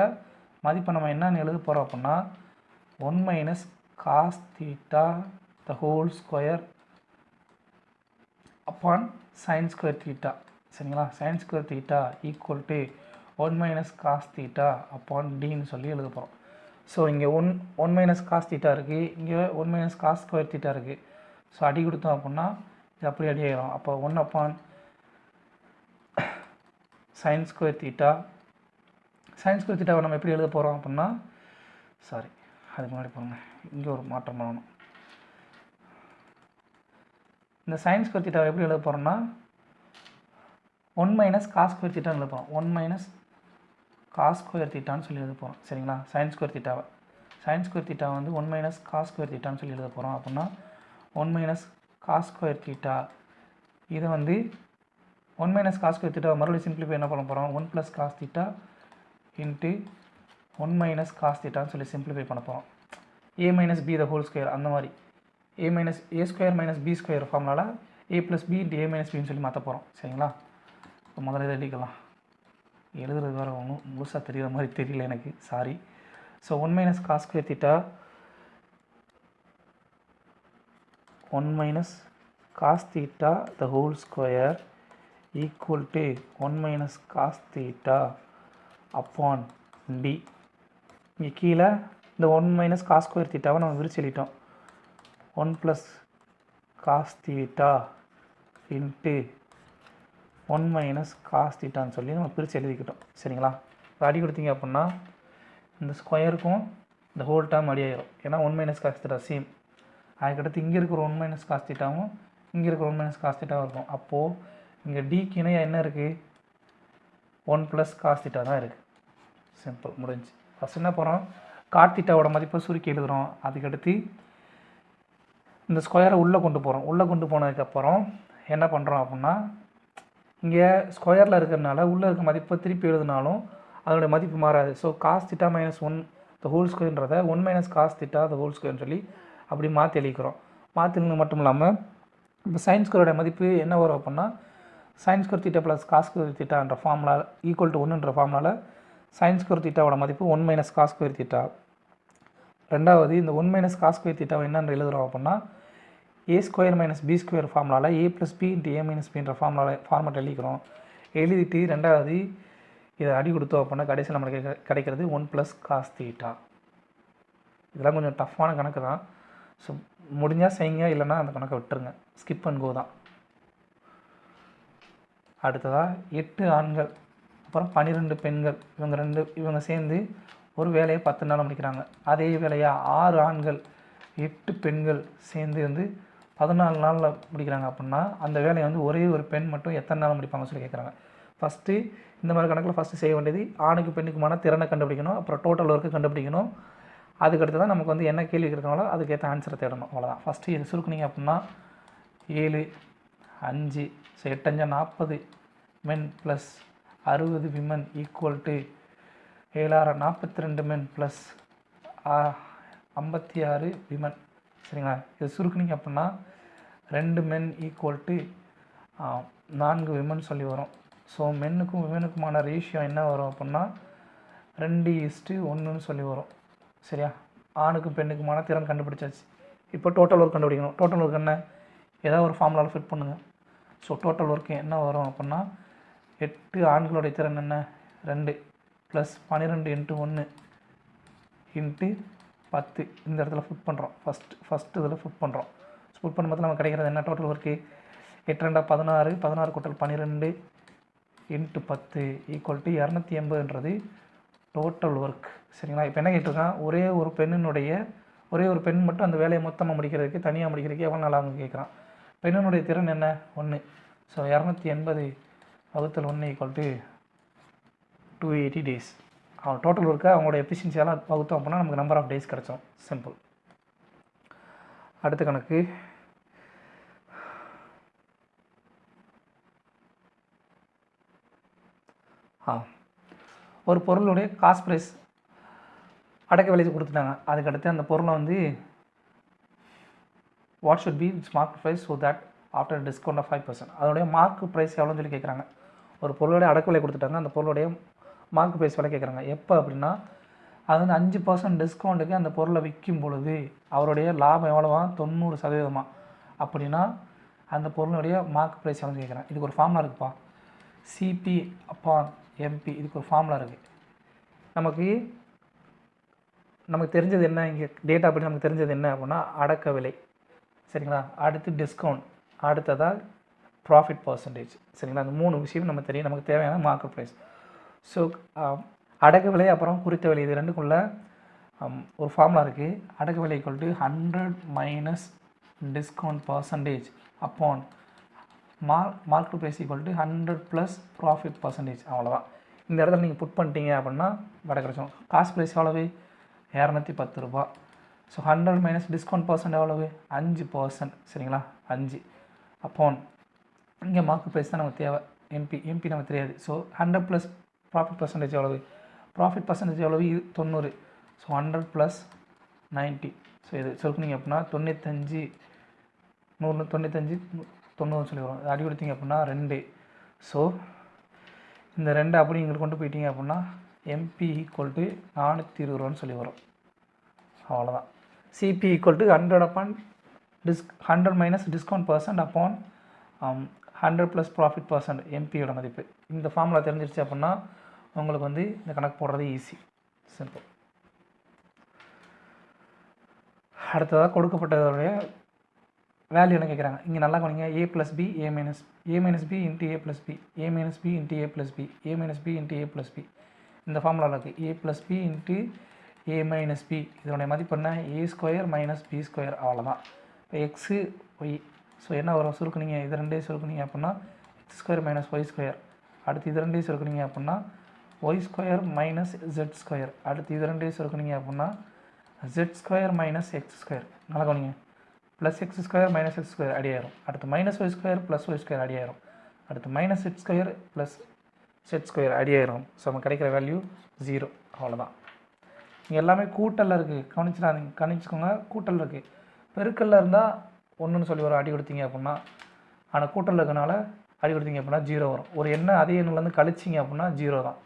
Speaker 1: மதிப்பை நம்ம என்னென்னு எழுத போகிறோம் அப்படின்னா 1 - cos theta the whole square அப்பான் சைன் ஸ்கொயர் தீட்டா. சரிங்களா. Sine square theta equal to 1 - cos theta அப்பான் டின்னு சொல்லி எழுத போகிறோம். ஸோ இங்கே 1 - காஸ் தீட்டா இருக்குது, இங்கே 1 - காஸ் ஸ்கொயர் தீட்டா இருக்குது. ஸோ அடி கொடுத்தோம் அப்படின்னா இது அப்படி அடி ஆகிடும். அப்போ 1 sign square theta. Sine square தீட்டாவை நம்ம எப்படி எழுத போகிறோம் அப்படின்னா, அதுக்கு முன்னாடி போங்க, இங்கே ஒரு மாற்றம் பண்ணணும். இந்த சைன் ஸ்கொயர் தீட்டாவை எப்படி எழுத போகிறோம்னா 1 - காஸ் ஸ்கொயர் தீட்டான்னு எழுத போகிறோம். 1 - காஸ் ஸ்கொயர் தீட்டான்னு சொல்லி எழுத போகிறோம். சரிங்களா. சைன் ஸ்கொயர் தீட்டாவை வந்து 1 - காஸ் ஸ்கொயர் தீட்டான்னு சொல்லி எழுத போகிறோம். அப்படின்னா 1 - காஸ் ஸ்கொயர் தீட்டா, இதை வந்து 1 - காஸ் ஸ்கொயர் தீட்டாவை மறுபடியும் சிம்பிளிஃபை என்ன பண்ண போகிறோம், 1 + காஸ் தீட்டா இன்ட்டு 1 - காஸ் தீட்டான்னு சொல்லி சிம்பிளிஃபை பண்ண போகிறோம். a - b the whole square, அந்த மாதிரி a ஸ்கொயர் b ஸ்கொயர் ஃபார்முலாவில் a + b × a - bன்னு சொல்லி மாற்ற போகிறோம். சரிங்களா. இப்போ முதல்ல இதை எழுதிக்கலாம். எழுதுறது வேறு ஒன்றும் முழுசாக தெரிகிற மாதிரி தெரியல எனக்கு, sorry. So 1 - cos square theta 1 - cos theta the whole square equal to 1 - cos theta upon d. இங்கே கீழே இந்த 1 - காஸ் ஸ்கொயர் தீட்டாவை நம்ம விரிச்சு எழுதிட்டோம். 1 + காஸ் தீட்டா இன்ட்டு 1 - காஸ் தீட்டான்னு சொல்லி நம்ம பிரித்து எழுதிக்கிட்டோம். சரிங்களா. இப்போ அடி கொடுத்தீங்க அப்படின்னா இந்த ஸ்கொயருக்கும் இந்த ஹோல் டேர்ம் அடி ஆயிரும். ஏன்னா 1 - காஸ் தீட்டா சேம். அதுக்கடுத்து இங்கே இருக்கிற 1 - காஸ் தீட்டாவும் இங்கே இருக்கிற 1 - காஸ் தீட்டாவும் இருக்கும். அப்போது இங்கே டிக்கு இணையாக என்ன இருக்குது, 1 + காஸ் தீட்டா தான் இருக்குது. சிம்பிள், முடிஞ்சு. ஃபஸ்ட் என்ன போகிறோம், காட் தீட்டாவோட மதிப்பை சுருக்கி எழுதுகிறோம். அதுக்கடுத்து இந்த ஸ்கொயரை உள்ளே கொண்டு போகிறோம். உள்ளே கொண்டு போனதுக்கப்புறம் என்ன பண்ணுறோம் அப்படின்னா, இங்கே ஸ்கொயரில் இருக்கிறதுனால உள்ளே இருக்க மதிப்பை திருப்பி எழுதினாலும் அதனுடைய மதிப்பு மாறாது. So cos theta -1 the whole ஸ்கொயர்ன்றதை 1 - காஸ் தீட்டா த ஹோல் ஸ்கொயர்னு சொல்லி அப்படி மாற்றி எழுதிக்கிறோம். மாற்றி எழுது மட்டும் இல்லாமல் இப்போ சைன் ஸ்கொயரோட மதிப்பு என்ன வரும் அப்படின்னா, sine square theta plus cos square தீட்டான்ற ஃபார்முலா ஈக்குவல் டு 1ன்ற ஃபார்முலாவில் சைன் ஸ்கொயர் தீட்டாவோட மதிப்பு 1 - காஸ் ஸ்கொயர் தீட்டா. ரெண்டாவது இந்த 1 - காஸ் ஸ்கொயர் தீட்டாவை என்னென்னு எழுதுகிறோம் அப்படின்னா, ஏ ஸ்கொயர் மைனஸ் பி ஸ்கொயர் ஃபார்முலாவில் ஏ plus B into A minus பின்ற format எழுதிக்கிறோம். எழுதிட்டு ரெண்டாவது இதை அடி கொடுத்தோம் அப்படின்னா கடைசியில் நம்மளுக்கு கிடைக்கிறது 1 + cos θ. இதெல்லாம் கொஞ்சம் டஃப்பான கணக்கு தான். ஸோ முடிஞ்சால் செய்யுங்க, இல்லைனா அந்த கணக்கை விட்டுருங்க, ஸ்கிப் அண்ட் கோ தான். அடுத்ததாக 8 ஆண்கள் அப்புறம் 12 பெண்கள், இவங்க சேர்ந்து ஒரு வேலையை 10 நாள் முடிக்கிறாங்க. அதே வேலையாக 6 ஆண்கள் 8 பெண்கள் சேர்ந்து 14 நாளில் முடிக்கிறாங்க. அப்படின்னா அந்த வேலையை ஒரே ஒரு பெண் மட்டும் எத்தனை நாள் முடிப்பாங்கன்னு சொல்லி கேட்குறாங்க. ஃபஸ்ட்டு இந்த மாதிரி கணக்கில் ஃபஸ்ட்டு செய்ய வேண்டியது ஆணுக்கு பெண்ணுக்குமான திறனை கண்டுபிடிக்கணும், அப்புறம் டோட்டல் ஒர்க்கு கண்டுபிடிக்கணும். அதுக்கடுத்து தான் நமக்கு என்ன கேள்வி இருக்கிறனால அதுக்கேற்ற ஆன்சரை தேடணும். அவ்வளோதான். ஃபஸ்ட்டு இது சுருக்குனிங்க அப்படின்னா 7 5 so 8 5 40 men plus 60 women equal to 7 6 42 men plus 56 women. சரிங்களா? இது சுருக்குனிங்க அப்படின்னா 2 மென் ஈக்குவல் டு 4 விமன் சொல்லி வரும். ஸோ மென்னுக்கும் விமனுக்குமான ரேஷியோ என்ன வரும் அப்படின்னா 2:1 சொல்லி வரும். சரியா? ஆணுக்கும் பெண்ணுக்குமான திறன் கண்டுபிடிச்சாச்சு. இப்போ டோட்டல் ஒர்க் கண்டுபிடிக்கணும். டோட்டல் ஒர்க் என்ன? ஏதாவது ஒரு ஃபார்முலாவில் ஃபிட் பண்ணுங்கள். ஸோ டோட்டல் ஒர்க் என்ன வரும் அப்படின்னா 8 ஆண்களுடைய திறன் என்ன 2 ப்ளஸ் 12 × 1 × 10. இந்த இடத்துல ஃபிட் பண்ணுறோம். ஃபஸ்ட்டு இதில் ஃபிட் பண்ணுறோம். ஃபிட் பண்ணும்போது நமக்கு கிடைக்கிறது என்ன? டோட்டல் ஒர்க்கு 8 2 16 16 கூட்டல் 12 × 10 ஈக்குவல் டு 280ன்றது டோட்டல் ஒர்க். சரிங்களா? இப்போ என்ன கேட்டிருக்கான், ஒரே ஒரு பெண் மட்டும் அந்த வேலையை மொத்தமாக முடிக்கிறதுக்கு தனியாக முடிக்கிறதுக்கு எவ்வளோ நாள் ஆகும் கேட்குறான். பெண்ணினுடைய திறன் என்ன 1. So 280 / 1 equal to 280 days. அவன் டோட்டல் ஒர்க்கை அவங்களோட எஃபிஷியன்சியெல்லாம் வகுத்தோம் அப்படின்னா நமக்கு நம்பர் ஆஃப் டேஸ் கிடச்சோம். சிம்பிள். அடுத்த கணக்கு ஒரு பொருளுடைய காஸ்ட் ப்ரைஸ் அடக்க விலைக்கு கொடுத்துட்டாங்க. அதுக்கடுத்து அந்த பொருளை what should be it's mark price so that after discount of 5%. அதோடைய மார்க் ப்ரைஸ் எவ்வளோன்னு சொல்லி கேட்குறாங்க. ஒரு பொருளுடைய அடக்க விலை கொடுத்துட்டாங்க, அந்த பொருளுடைய மார்க் ப்ரைஸ் விலை கேட்குறாங்க. எப்போ அப்படின்னா அது 5% டிஸ்கவுண்ட்டுக்கு அந்த பொருளை விற்கும் பொழுது அவருடைய லாபம் எவ்வளோவா 90%. அப்படின்னா அந்த பொருளுடைய மார்க் ப்ரைஸ் எவ்வளோன்னு கேட்குறேன். இதுக்கு ஒரு ஃபார்முலா இருக்குப்பா, CP/MP. இதுக்கு ஒரு ஃபார்முலா இருக்குது. நமக்கு தெரிஞ்சது என்ன, இங்கே டேட்டா அப்படி நமக்கு தெரிஞ்சது என்ன அப்படின்னா அடக்க விலை. சரிங்களா? அடுத்து டிஸ்கவுண்ட், அடுத்ததாக ப்ராஃபிட் பர்சன்டேஜ். சரிங்களா? அந்த 3 விஷயம் நம்ம தெரியும். நமக்கு தேவையான மார்க்கெட் ப்ரைஸ். ஸோ அடக்க விலை அப்புறம் குறித்த விலை, இது ரெண்டுக்குள்ள ஒரு ஃபார்முலா இருக்குது. அடக்க விலை equal to 100 - discount percentage upon market price equal to 100 + profit percentage. அவ்வளோதான். இந்த இடத்துல நீங்கள் புட் பண்ணிட்டீங்க அப்படின்னா வடை கிடச்சோம். காஸ்ட் ப்ரைஸ் எவ்வளவு 210 ரூபா. ஸோ 100 - டிஸ்கவுண்ட் பர்சன்ட் எவ்வளவு 5%. சரிங்களா? 5 அப்போன் இங்கே மார்க்கெட் ப்ரைஸ் தான் நமக்கு தேவை. எம்பி நமக்கு தெரியாது. ஸோ 100 + ப்ராஃபிட் பர்சன்டேஜ் எவ்வளவு, ப்ராஃபிட் பர்சன்டேஜ் எவ்வளவு 90. ஸோ 100 + 90. ஸோ இது சொல்லிங்க அப்படின்னா 95 100 95 90 சொல்லி வரும். அடி கொடுத்தீங்க அப்படின்னா 2. ஸோ இந்த 2 அப்படி இங்கே கொண்டு போயிட்டீங்க அப்படின்னா MP ஈக்குவல் டு 420 ரூபான்னு சொல்லி வரும். அவ்வளோதான். CP equal to 100 - discount percent அப்பான் 100 + ப்ராஃபிட் பர்சன்ட் எம்பியோட மதிப்பு. இந்த ஃபார்முலா தெரிஞ்சிருச்சு அப்படின்னா உங்களுக்கு இந்த கணக்கு போடுறது ஈஸி, சிம்பிள். அடுத்ததாக கொடுக்கப்பட்டதோடைய வேல்யூ என்ன கேட்குறாங்க. இங்கே நல்லா கவனிங்க. A + B A - B × A + B A - B A - B × A + B. இந்த ஃபார்முலாவில் இருக்குது A + B × A - B. இதனுடைய மதிப்பு என்ன A² - B². அவ்வளோதான். இப்போ எக்ஸு ஒய். ஸோ என்ன வரும் சுருக்குனிங்க, இது ரெண்டையும் சுருக்குனிங்க அப்படின்னா x² - y². அடுத்து இது ரெண்டையும் சுருக்குனிங்க அப்படின்னா y² - z². அடுத்து இது ரெண்டையும் சுருக்குனிங்க அப்படின்னா z² - x². நல்லா கவனிங்க. +x² - x² அடி ஆயிரும். அடுத்து -y² + y² அடி ஆயிரும். அடுத்து -z² + z² அடி ஆயிரும். ஸோ நமக்கு கிடைக்கிற வேல்யூ 0. அவ்வளோதான். இங்கே எல்லாமே கூட்டலில் இருக்குது. கவனிச்சுக்கோங்க. கூட்டல் இருக்குது. பெருக்கல்ல இருந்தால் 1ன்னு சொல்லி வரும் அடி கொடுத்தீங்க அப்படின்னா. ஆனால் கூட்டலில் இருக்கனால அடி கொடுத்தீங்க அப்படின்னா 0 வரும். ஒரு எண்ணெய் அதே எண்ணிலேருந்து கழிச்சிங்க அப்படின்னா 0 தான்.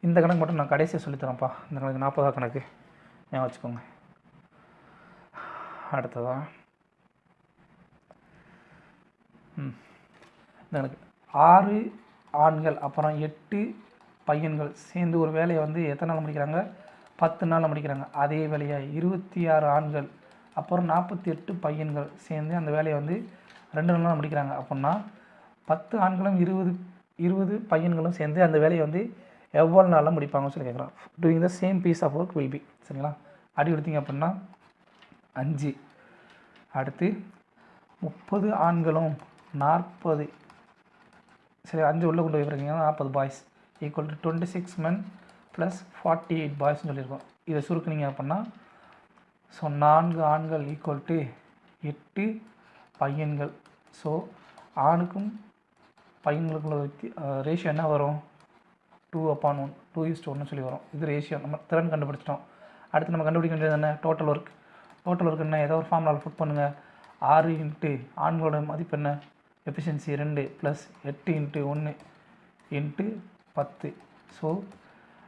Speaker 1: இந்த கணக்கு மட்டும் நான் கடைசியாக சொல்லித்தரேன்ப்பா. இந்த கணக்கு 40 கணக்கு ஞாபகம் வச்சுக்கோங்க. அடுத்ததான் எனக்கு 6 ஆண்கள் அப்புறம் 8 பையன்கள் சேர்ந்து ஒரு வேலையை வந்து எத்தனை நாள் முடிக்கிறாங்க? 10 நாளில் முடிக்கிறாங்க. அதே வேலையை 26 ஆண்கள் அப்புறம் 48 பையன்கள் சேர்ந்து அந்த வேலையை வந்து 2 நாளில் முடிக்கிறாங்க. அப்படின்னா 10 ஆண்களும் 20 பையன்களும் சேர்ந்து அந்த வேலையை வந்து எவ்வளோ நாளில் முடிப்பாங்கன்னு சொல்லி கேட்குறான். Doing the same piece of work will be. சரிங்களா? அடி எடுத்திங்க அப்படின்னா 5. அடுத்து 30 ஆண்களும் 40, சரி 5 உள்ளே கொண்டு போயிருக்கீங்கன்னா 40 boys equal to 26 men plus 48 பாய்ஸ்னு சொல்லியிருக்கோம். இதை சுருக்குனீங்க அப்படின்னா ஸோ 4 ஆண்கள் ஈக்குவல் டு 8 பையன்கள். ஸோ ஆணுக்கும் பையன்களுக்குள்ள ரேஷியோ என்ன வரும்? 2/1, 2:1 சொல்லி வரும். இது ரேஷியோ. நம்ம திறன் கண்டுபிடிச்சிட்டோம். அடுத்து நம்ம கண்டுபிடிக்க வேண்டியது என்ன? Total work. டோட்டல் ஒர்க் என்ன? ஏதோ ஒரு ஃபார்முலாவில் புட் பண்ணுங்கள். 6 இன்ட்டு ஆண்களோட மதிப்பு என்ன? Efficiency 2 plus 8 into 1 into 10. So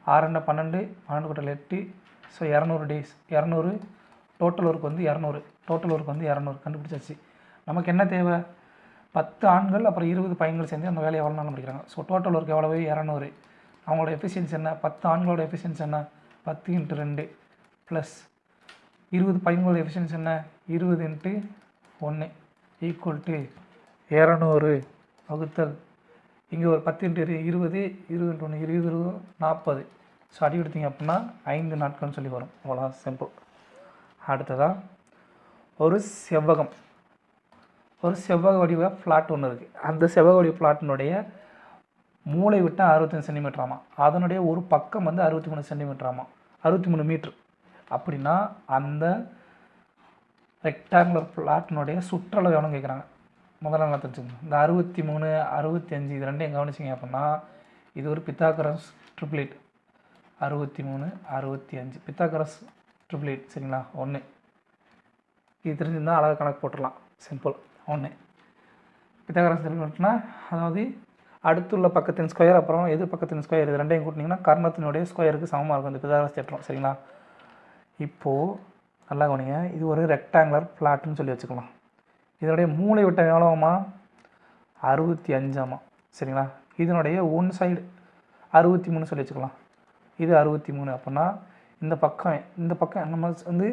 Speaker 1: 6 12, 12 கூட்டல் 8, ஸோ 200 டேஸ். 200 டோட்டல் ஒர்க் வந்து 200. டோட்டல் ஒர்க் வந்து 200 கண்டுபிடிச்சாச்சு. நமக்கு என்ன தேவை? 10 ஆண்கள் அப்புறம் 20 பையன்கள் சேர்ந்து அந்த வேலையை எவ்வளோ நாள் முடிக்கிறாங்க. ஸோ டோட்டல் ஒர்க் எவ்வளவு? 200. அவங்களோட எஃபிஷியன்சி என்ன? 10 ஆண்களோட எஃபிஷியன்சி என்ன? 10 இன்ட்டு 2 ப்ளஸ் 20 பையன்களோட எஃபிஷியன்சி என்ன? 20 இன்ட்டு 1 ஈக்குவல் டு 200 வகுத்தல் இங்கே ஒரு 10 இன்ட்டு 20, 20 இன்ட்டு 1 20, 40. ஸோ அடி எடுத்திங்க அப்படின்னா 5 நாட்கள்னு சொல்லி வரும். அவ்வளோ சிம்பிள். அடுத்ததாக ஒரு செவ்வகம், ஒரு செவ்வக வடிவ ஃப்ளாட் ஒன்று இருக்குது. அந்த செவ்வக வடிவ ஃப்ளாட்டினுடைய மூளை விட்டால் 65 சென்டிமீட்டராமா. அதனுடைய ஒரு பக்கம் வந்து 63 சென்டிமீட்டராமா, 63 மீட்ரு. அப்படின்னா அந்த ரெக்டாங்குலர் ஃப்ளாட்டினுடைய சுற்றளவு எவ்வளோன்னு கேட்குறாங்க. முதல்ல நல்லா தெரிஞ்சுக்கணும். இந்த 63, 65 இது ரெண்டையும் கவனிச்சிங்க அப்படின்னா இது ஒரு பித்தாகரஸ் ட்ரிப்ளேட். 63, 65 பித்தாகரஸ் ட்ரிப்ளேட். சரிங்களா? 1 இது தெரிஞ்சிருந்தால் அழகாக கணக்கு போட்டுடலாம். சிம்பிள். 1 பித்தாகரஸ் ட்ரிப்ளேட்னா அதாவது அடுத்துள்ள பக்கத்தின் ஸ்கொயர் அப்புறம் எதிர் பக்கத்தின் ஸ்கொயர் இது ரெண்டையும் கூட்டினீங்கன்னா கர்ணத்தினுடைய ஸ்கொயருக்கு சமமாக இருக்கும் இந்த பித்தாகரஸ் தேற்றம். சரிங்களா? இப்போது நல்லா கவனிங்க. இது ஒரு ரெக்டாங்குலர் ஃப்ளாட்டுன்னு சொல்லி வச்சுக்கலாம். இதனுடைய மூளை விட்டம் எவ்வளோமா? 65ஆமா. சரிங்களா? இதனுடைய ஒன் சைடு 63 சொல்லி வச்சுக்கலாம். இது 63. அப்படின்னா இந்த பக்கம் நம்ம வந்து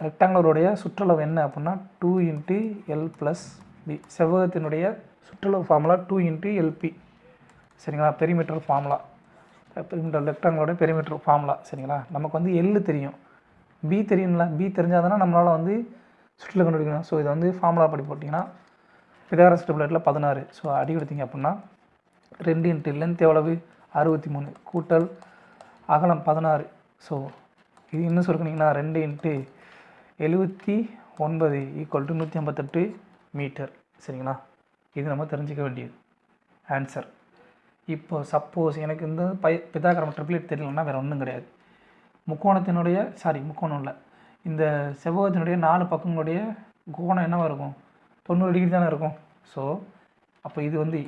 Speaker 1: ரெக்டாங்குலருடைய சுற்றளவு என்ன அப்படின்னா 2 இன்ட்டு எல் ப்ளஸ் பி. செவ்வகத்தினுடைய சுற்றளவு ஃபார்முலா 2 இன்ட்டு எல்பி. சரிங்களா? பெரிமீட்டர் ஃபார்முலா, பெரிமீட்டர் ரெக்டாங்குலோட பெரிமீட்டர் ஃபார்முலா. சரிங்களா? நமக்கு வந்து எல் தெரியும், பி தெரியும்ல. பி தெரிஞ்சால் தானே நம்மளால் வந்து சுற்றில் கண்டுபிடிக்கணும். ஸோ இதை வந்து ஃபார்முலா படி போட்டிங்கன்னா பித்தாகரஸ் ட்ரிப்ளேட்டில் 16. ஸோ அடி எடுத்திங்க அப்படின்னா 2 இன்ட்டு லென்த் எவ்வளவு? 63 கூட்டல் அகலம் 16. ஸோ இது இன்னும் சுருக்குனிங்கன்னா 2 இன்ட்டு 79 ஈக்குவல் டு 158 மீட்டர். சரிங்களா? இது நம்ம தெரிஞ்சிக்க வேண்டியது ஆன்சர். இப்போ சப்போஸ் எனக்கு இந்த பித்தாகரஸ் ட்ரிப்ளேட் தெரியலன்னா வேறு ஒன்றும் கிடையாது. முக்கோணம் இல்லை, இந்த செவ்வகத்தினுடைய 4 பக்கங்களுடைய கோணம் என்னவாக இருக்கும்? 90 டிகிரி தானே இருக்கும். ஸோ அப்போ இது வந்து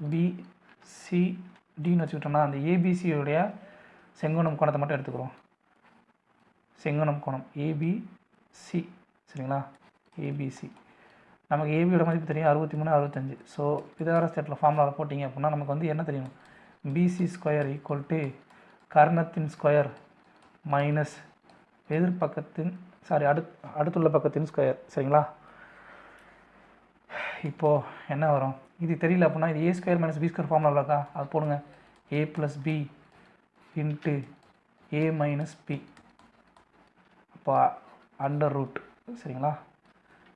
Speaker 1: ஏபிசிடின்னு வச்சுக்கிட்டோம்னா அந்த ஏபிசியுடைய செங்கோணம் கோணத்தை மட்டும் எடுத்துக்கிறோம். செங்கோணம் கோணம் ஏபிசி. சரிங்களா? ஏபிசி நமக்கு ஏபியோட மதிப்பு தெரியும் 63, 65. ஸோ பித்தாகரஸ் தேற்றத்தில் ஃபார்முலாவில் போட்டிங்க அப்படின்னா நமக்கு வந்து என்ன தெரியும்? பிசி ஸ்கொயர் ஈக்குவல் டு கர்ணத்தின் ஸ்கொயர் மைனஸ் எதிர்பக்கத்தின் அடுத்துள்ள பக்கத்தின் ஸ்கொயர். சரிங்களா? இப்போது என்ன வரும்? இது தெரியல அப்படின்னா இது A square minus B square formula இருக்கா, அது போடுங்க. A plus B into A minus B. அப்போ அண்டர் ரூட். சரிங்களா?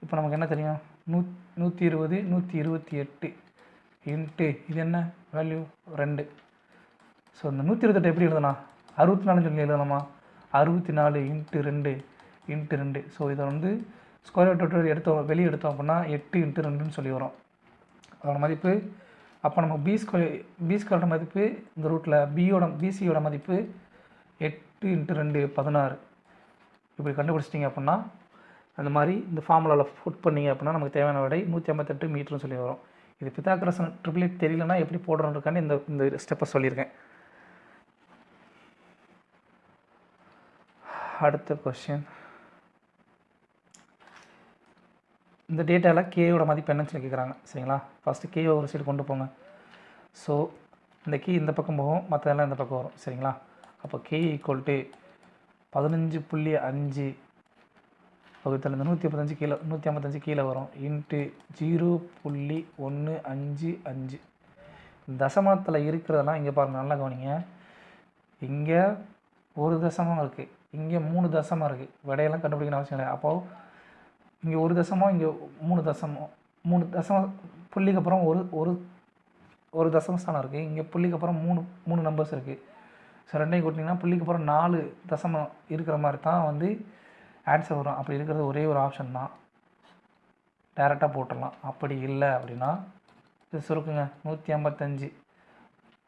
Speaker 1: இப்போ நமக்கு என்ன தெரியும்? 120, 128 இன்ட்டு இது என்ன வேல்யூ? 2. ஸோ இந்த 128 எப்படி எழுதலாம்? 64 சொல்லி எழுதலாமா? 64 இன்ட்டு 2 இன்ட்டு 2. ஸோ இதை வந்து ஸ்கொயர் ரூட் வெளியே எடுத்தோம் அப்படின்னா 8 இன்ட்டு 2ன்னு சொல்லி வரும் அதோட மதிப்பு. அப்போ நம்ம பி ஸ்கொயரோட மதிப்பு இந்த ரூட்டில் பிசியோட மதிப்பு 8 இன்ட்டு 2 16. இப்படி கண்டுபிடிச்சிட்டிங்க அப்படின்னா அந்த மாதிரி இந்த ஃபார்முலாவில் புட் பண்ணிங்க அப்படின்னா நமக்கு தேவையான விடை 158 மீட்டர்னு சொல்லி வரும். இது பித்தாகரஸ் ட்ரிப்ளேட் தெரியலன்னா எப்படி போடுறோன்றதுக்காண்டி இந்த ஸ்டெப்பை சொல்லியிருக்கேன். அடுத்த கொஸ்டின், இந்த டேட்டாவில் கேயோட மதிப்பு என்னன்னு சொல்லி கேட்குறாங்க. சரிங்களா, ஃபஸ்ட்டு கேயை ஒரு சைடு கொண்டு போங்க. ஸோ இந்த கீ இந்த பக்கம் போகும், மற்றதெல்லாம் இந்த பக்கம் வரும். சரிங்களா, அப்போ கே ஈக்குவல் டு 15.5 வகுத்தல் இந்த 155 கீழே 155 கீழே வரும் இன்ட்டு 0.155. தசமத்தில் இருக்கிறதெல்லாம் இங்கே பாருங்கள், நல்லா கவனிங்க. இங்கே ஒரு தசமம் இருக்குது, இங்கே 3 தசமம் இருக்குது. விடையெல்லாம் கண்டுபிடிக்கணும் அவசியம் இல்லை. அப்போது இங்கே ஒரு தசமம், இங்கே 3 தசமம், 3 தசம புள்ளிக்கு அப்புறம் ஒரு தசம ஸ்தானம் இருக்குது. இங்கே புள்ளிக்கு அப்புறம் 3 நம்பர்ஸ் இருக்குது. ஸோ ரெண்டையும் கூட்டிங்கன்னா புள்ளிக்கு அப்புறம் 4 தசமம் இருக்கிற மாதிரி தான் வந்து ஆன்சர் வரும். அப்படி இருக்கிறது ஒரே ஒரு ஆப்ஷன் தான், டேரெக்டாக போட்டுடலாம். அப்படி இல்லை அப்படின்னா இது சுருக்குங்க, 155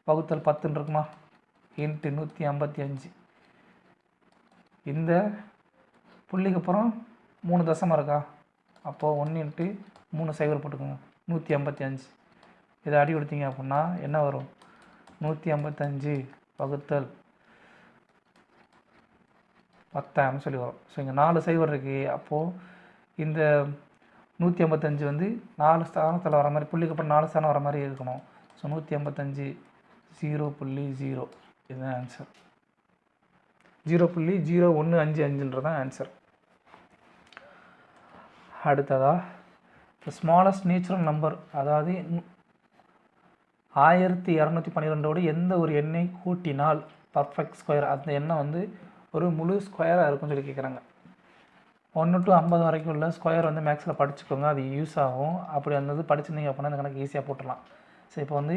Speaker 1: வகுத்தல் 10 இருக்குமா இன்ட்டு 155. இந்த புள்ளிக்கு அப்புறம் 3 தசமம் இருக்கா, அப்போது 1 இன்ட்டு 3 சைவர் போட்டுக்கோங்க, 155. இதை அடி கொடுத்தீங்க அப்படின்னா என்ன வரும், 155 வகுத்தல் 10 சொல்லி வரும். ஸோ இங்கே 4 சைவர் இருக்குது. அப்போது இந்த 155 வந்து 4 ஸ்தானத்தில் வர மாதிரி, புள்ளிக்கு அப்புறம் 4 ஸ்தானம் வர மாதிரி இருக்கணும். ஸோ 155 0.0, இதுதான் ஆன்சர். 0.0155 தான் ஆன்சர். அடுத்ததாக த ஸ்மாலஸ்ட் நேச்சுரல் நம்பர், அதாவது 1212 எந்த ஒரு எண்ணை கூட்டினால் பர்ஃபெக்ட் ஸ்கொயர், அந்த எண்ணை வந்து ஒரு முழு ஸ்கொயராக இருக்கும்னு சொல்லி கேட்குறாங்க. 1 to 50 வரைக்கும் உள்ள ஸ்கொயர் வந்து மேக்ஸில் படிச்சுக்கோங்க, அது யூஸ் ஆகும். அப்படி அந்த படிச்சிருந்தீங்க அப்படின்னா அந்த கணக்கு ஈஸியாக போட்டுடலாம். ஸோ இப்போ வந்து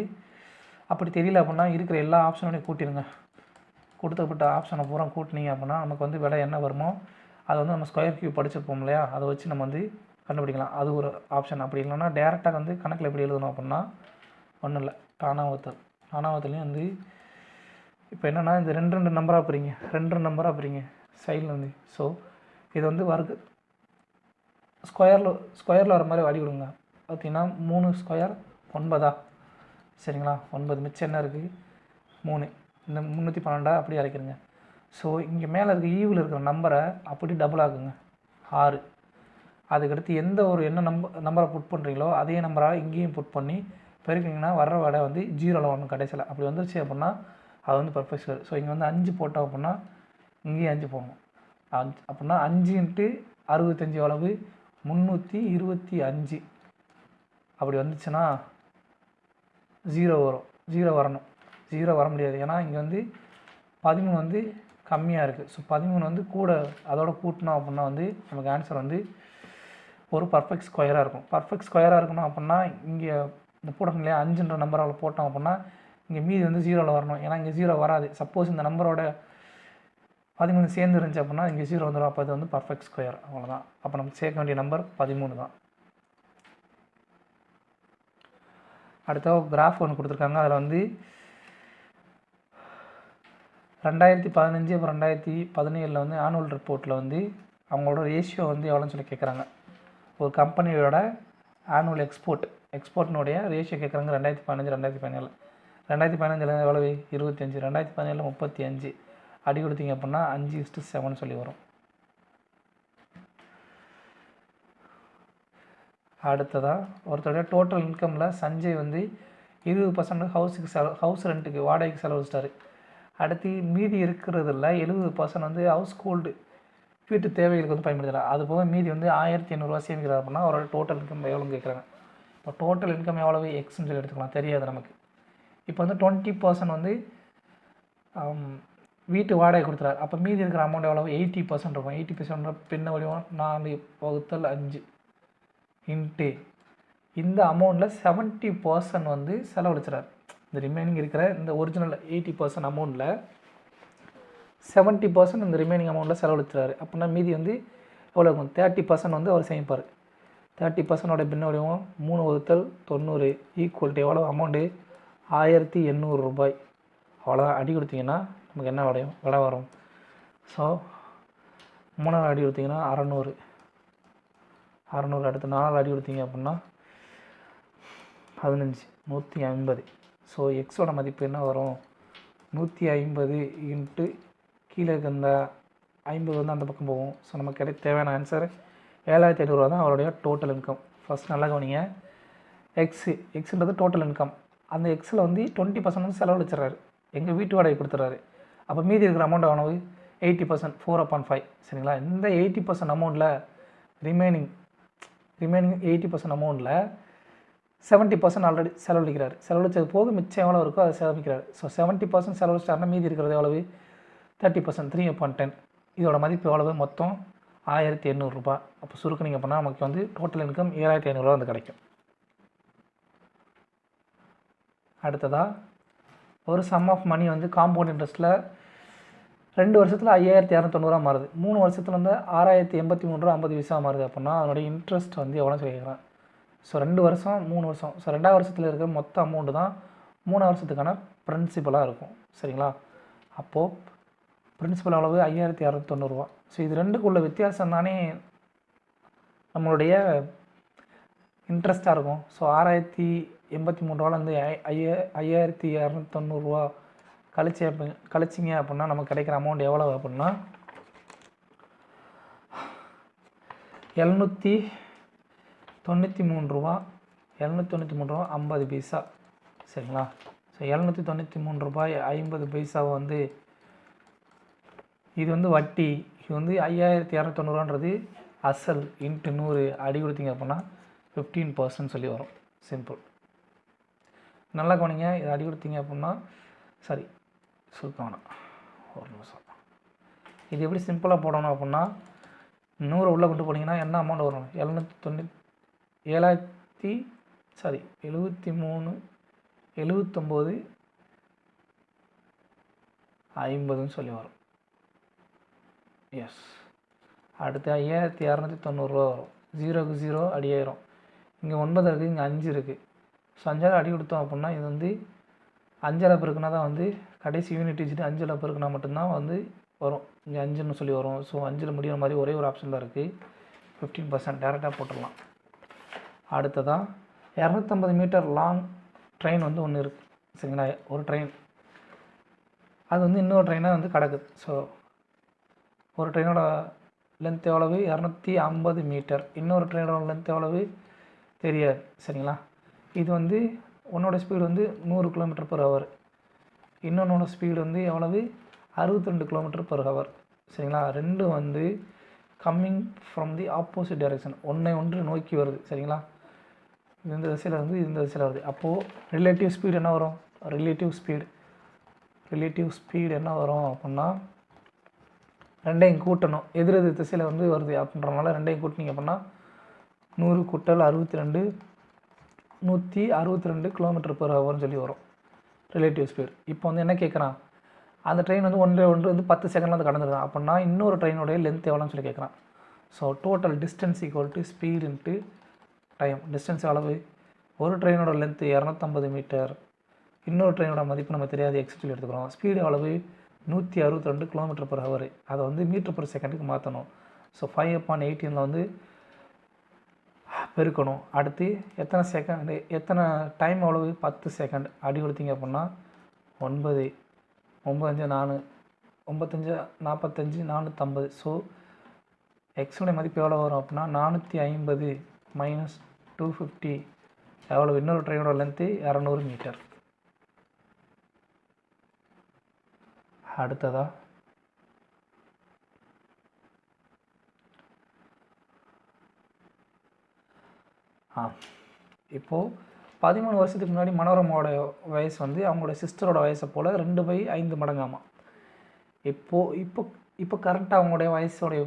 Speaker 1: அப்படி தெரியல அப்படின்னா இருக்கிற எல்லா ஆப்ஷனையும் கூட்டிடுங்க. கொடுத்தப்பட்ட ஆப்ஷனை பூரா கூட்டினீங்க அப்படின்னா நமக்கு வந்து விலை என்ன வருமோ அதை வந்து நம்ம ஸ்கொயர் கியூப் படிச்சிருப்போம் இல்லையா, அதை வச்சு நம்ம வந்து கண்டுபிடிக்கலாம். அது ஒரு ஆப்ஷன். அப்படி இல்லைன்னா டேரெக்டாக வந்து கணக்கில் எப்படி எழுதணும் அப்படின்னா ஒன்றும் இல்லை, தானாவத்துலேயும் வந்து இப்போ என்னென்னா இந்த 2 நம்பராக பிரிங்க, 2 நம்பராக பிரிங்க சைடில் வந்து. ஸோ இது வந்து ஸ்கொயரில் வர மாதிரி அடி கொடுங்க. பார்த்தீங்கன்னா 3 ஸ்கொயர் 9. சரிங்களா, 9 மிச்சம் என்ன இருக்குது 3, இந்த 312 அப்படி அரைக்கிறங்க. ஸோ இங்கே மேலே இருக்க ஈவில் இருக்கிற நம்பரை அப்படி டபுள் ஆகுங்க 6. அதுக்கடுத்து எந்த ஒரு என்ன நம்பரை புட் பண்ணுறீங்களோ அதே நம்பராக இங்கேயும் புட் பண்ணி பெருக்கிங்கன்னா வர்ற வடை வந்து 0ல் வரணும் கடைசியில். அப்படி வந்துருச்சு அப்படின்னா அது வந்து பர்ஃபெக்ட் ஸ்கொயர். ஸோ இங்கே வந்து 5 போட்டோம் அப்படின்னா இங்கேயும் 5 போடணும். அப்படின்னா 5 × 65 எவ்வளவு, 325. அப்படி வந்துச்சுன்னா 0 வரும். 0 வரணும், 0 வர முடியாது. ஏன்னா இங்கே வந்து 13 வந்து கம்மியாக இருக்குது. ஸோ 13 வந்து கூட அதோட கூட்டினோம் அப்படின்னா வந்து நமக்கு ஆன்சர் வந்து ஒரு பர்ஃபெக்ட் ஸ்கொயராக இருக்கும். பர்ஃபெக்ட் ஸ்கொயராக இருக்கணும் அப்படின்னா இங்கே இந்த போடணும் இல்லையா, 5ன்ற நம்பரால் போட்டோம் அப்படின்னா இங்கே மீதி வந்து 0ல் வரணும். ஏன்னா இங்கே 0 வராது. சப்போஸ் இந்த நம்பரோட 13 சேர்ந்து இருந்துச்சு அப்படின்னா இங்கே 0 வந்துடும். அப்போ இது வந்து பர்ஃபெக்ட் ஸ்கொயர், அவ்வளோதான். அப்போ நமக்கு சேர்க்க வேண்டிய நம்பர் 13 தான். அடுத்த கிராஃப் ஒன்று கொடுத்துருக்காங்க. அதில் வந்து 2015 அப்புறம் 2017 வந்து ஆனுவல் ரிப்போர்ட்டில் வந்து அவங்களோட ரேஷியோ வந்து எவ்வளோன்னு சொல்லி கேட்குறாங்க. ஒரு கம்பெனியோட ஆனுவல் எக்ஸ்போர்ட்னுடைய ரேஷியோ கேட்குறாங்க. 2015 2017 எவ்வளவு 25, 2017 35. அடி கொடுத்தீங்க அப்படின்னா 5:7 சொல்லி வரும். அடுத்ததாக ஒருத்தருடைய டோட்டல் இன்கமில் சஞ்சய் வந்து 20% ஹவுஸ் ரெண்ட்டுக்கு வாடகைக்கு செலவழிச்சிட்டாரு. அடுத்து மீதி இருக்கிறதில்ல 70% வந்து ஹவுஸ் ஹோல்டு வீட்டு தேவைகளுக்கு வந்து பயன்படுத்தலாம். அது போக மீதி வந்து 1500 சேமிக்கிறார் அப்படின்னா அவரோட டோட்டல் இன்கம் எவ்வளோன்னு கேட்குறாங்க. இப்போ டோட்டல் இன்கம் எவ்வளவு எக்ஸ்ன்னு சொல்லி எடுத்துக்கலாம், தெரியாது நமக்கு. இப்போ வந்து 20% வந்து வீட்டு வாடகை கொடுத்துறாரு. அப்போ மீதி இருக்கிற அமௌண்ட் எவ்வளவு 80% இருக்கும். 80% பின்ன வடிவம் 4/5 இன்ட்டு இந்த அமௌண்ட்டில் 70% வந்து செலவழிச்சிடார். இந்த ரிமைனிங் இருக்கிற இந்த ஒரிஜினல் 80% அமௌண்ட்டில் 70% இந்த ரிமைனிங் அமௌண்ட்டில் செலவழிச்சிடாரு. அப்படின்னா மீதி வந்து எவ்வளோ இருக்கும், 30% வந்து அவர் சேமிப்பார். 30% பின்ன வடிவம் 3/90 ஈக்குவல் டு எவ்வளோ அமௌண்ட்டு 1800 ரூபாய். அவ்வளோ அடி கொடுத்தீங்கன்னா நமக்கு என்ன விலை வரும். ஸோ 3 அடி கொடுத்தீங்கன்னா 600. அடுத்து 4 அடி கொடுத்தீங்க அப்படின்னா 15, 150. ஸோ எக்ஸோட மதிப்பு என்ன வரும், 150 இன்ட்டு கீழே இருக்க இந்த 50 வந்து அந்த பக்கம் போகும். ஸோ நமக்கு தேவையான ஆன்சர் 7,500 தான் அவருடைய டோட்டல் இன்கம். ஃபஸ்ட் நல்லா கவனிங்க. எக்ஸுன்றது டோட்டல் இன்கம். அந்த எக்ஸில் வந்து 20% வந்து செலவழிச்சிட்றாரு, எங்கள் வீட்டு வாடகை கொடுத்துட்றாரு. அப்போ மீதி இருக்கிற அமௌண்ட் எவ்வளவு? 80%, 4/5. சரிங்களா? இந்த 80% அமௌண்ட்டில் ரிமைனிங் 80% அமௌண்ட்டில் 70% ஆல்ரெடி செலவழிக்கிறார். செலவழிச்சது போக மிச்சம் எவ்வளோ இருக்கோ அதை செலவழிக்கிறார். ஸோ 70% செலவழிச்சாருன்னா மீதி இருக்கிறது எவ்வளவு? 30%, 3/10. இதோட மதிப்பு எவ்வளவு? மொத்தம் 1,800 ரூபாய். அப்போ சுருக்கணிங்க பண்ணால் நமக்கு வந்து டோட்டல் இன்கம் 7,500 வந்து கிடைக்கும். அடுத்ததாக ஒரு சம் ஆஃப் மணி வந்து காம்பவுண்ட் இன்ட்ரெஸ்ட்டில் 2 வருஷத்தில் 5,290 மாறுது, 3 வருஷத்தில் வந்து 6,083.50 மாறுது. அப்படின்னா அதனுடைய இன்ட்ரெஸ்ட் வந்து எவ்வளோ சொல்லிக்கிறேன். ஸோ 2 வருஷம் 3 வருஷம், ஸோ 2ஆவது வருஷத்தில் இருக்கிற மொத்த அமௌண்ட்டு தான் 3ஆவது வருஷத்துக்கான பிரின்சிபலாக இருக்கும். சரிங்களா? அப்போது பிரின்சிபல் அளவு 5,290 ஸோ இது ரெண்டுக்குள்ள வித்தியாசம் தானே நம்மளுடைய இன்ட்ரெஸ்ட்டாக இருக்கும். ஸோ 6,083 5,290 கழிச்சிங்க அப்படின்னா நமக்கு கிடைக்கிற அமௌண்ட் எவ்வளோ அப்படின்னா 793 ரூபா 50 சரிங்களா? ஸோ 793 ரூபாய் 50 வந்து இது வந்து வட்டி. இது வந்து 5,290 அசல் இன்ட்டு 100 அடி கொடுத்தீங்க அப்படின்னா 15% சொல்லி வரும். சிம்பிள். நல்லா கவனிங்க. இது அடி கொடுத்தீங்க அப்படின்னா சுருக்கணும். ஒரு நிமிஷம். இது எப்படி சிம்பிளாக போடணும் அப்படின்னா 100 உள்ளே கொண்டு போனீங்கன்னா என்ன அமௌண்ட் வரும்? 79,50 சொல்லி வரும். எஸ். அடுத்து 5,290 வரும். 0க்கு 0 அடி ஆயிரும். இங்கே 9 இருக்குது, இங்கே 5 இருக்குது. ஸோ 5ஆல் அடி கொடுத்தோம் அப்படின்னா இது வந்து 5ஆல் பெருக்குனா தான் வந்து கடைசி யூனிட் டிஜிட் 5ஆல் பெருக்குனா மட்டும்தான் வந்து வரும். இங்கே 5ன்னு சொல்லி வரும். ஸோ 5ல் முடிகிற மாதிரி ஒரே ஒரு ஆப்ஷன் தான் இருக்குது. 15% டேரெக்டாக போட்டுடலாம். அடுத்ததாக 250 மீட்டர் லாங் ட்ரெயின் வந்து ஒன்று இருக்குது. சரிங்களா? ஒரு ட்ரெயின் அது வந்து இன்னொரு ட்ரெயினாக வந்து கிடக்குது. ஸோ ஒரு ட்ரெயினோட லென்த் எவ்வளவு? 250 மீட்டர். இன்னொரு ட்ரெயினோட லென்த் எவ்வளவு தெரியாது. சரிங்களா? இது வந்து ஒன்றோட ஸ்பீடு வந்து 100 km/h, இன்னொன்னோட ஸ்பீடு வந்து எவ்வளவு? 62 km/h. சரிங்களா? ரெண்டும் வந்து coming from the opposite direction, ஒன்று நோக்கி வருது. சரிங்களா? இந்த திசையில் வந்து இந்த திசையில் வருது. அப்போது ரிலேட்டிவ் ஸ்பீடு என்ன வரும்? ரிலேட்டிவ் ஸ்பீடு என்ன வரும் அப்படின்னா ரெண்டையும் கூட்டணும். எதிர் திசையில் வந்து வருது அப்படின்றனால ரெண்டையும் கூட்டினீங்க அப்படின்னா 100 கூட்டல் 62 162 km/h சொல்லி வரும் ரிலேட்டிவ் ஸ்பீடு. இப்போ வந்து என்ன கேட்குறான்? அந்த ட்ரெயின் வந்து ஒன்று வந்து 10 செகண்டில் வந்து கடந்துருதான். அப்படின்னா இன்னொரு ட்ரெயினுடைய லென்த் எவ்வளோன்னு சொல்லி கேட்குறான். So total distance equal to speed into time. Distance எவ்வளவு? ஒரு ட்ரெயினோட லென்த்து 250 மீட்டர், இன்னொரு ட்ரெயினோட மதிப்பு நம்ம தெரியாது, எக்ஸ்ட்ரீல் எடுத்துக்கிறோம். ஸ்பீடு எவ்வளவு? 162 km/h. அதை வந்து மீட்டர்/செகண்டுக்கு மாற்றணும். ஸோ 5/18 வந்து பெருக்கணும். அடுத்து எத்தனை செகண்டு, எத்தனை டைம் எவ்வளவு? 10 செகண்ட். அடி கொடுத்தீங்க அப்படின்னா 9 9 5 4 95 450. ஸோ எக்ஸோடைய மதிப்பு எவ்வளோ வரும் அப்படின்னா 450 மைனஸ் 250 எவ்வளோ? இன்னொரு ட்ரெயினோட லென்த்து 200 மீட்டர். அடுத்ததாக இப்போது 13 வருஷத்துக்கு முன்னாடி மனோரமாவோட வயசு வந்து அவங்களோட சிஸ்டரோட வயசை போல் 2/5 மடங்காமா. இப்போ கரெக்டாக அவங்களுடைய வயசோடைய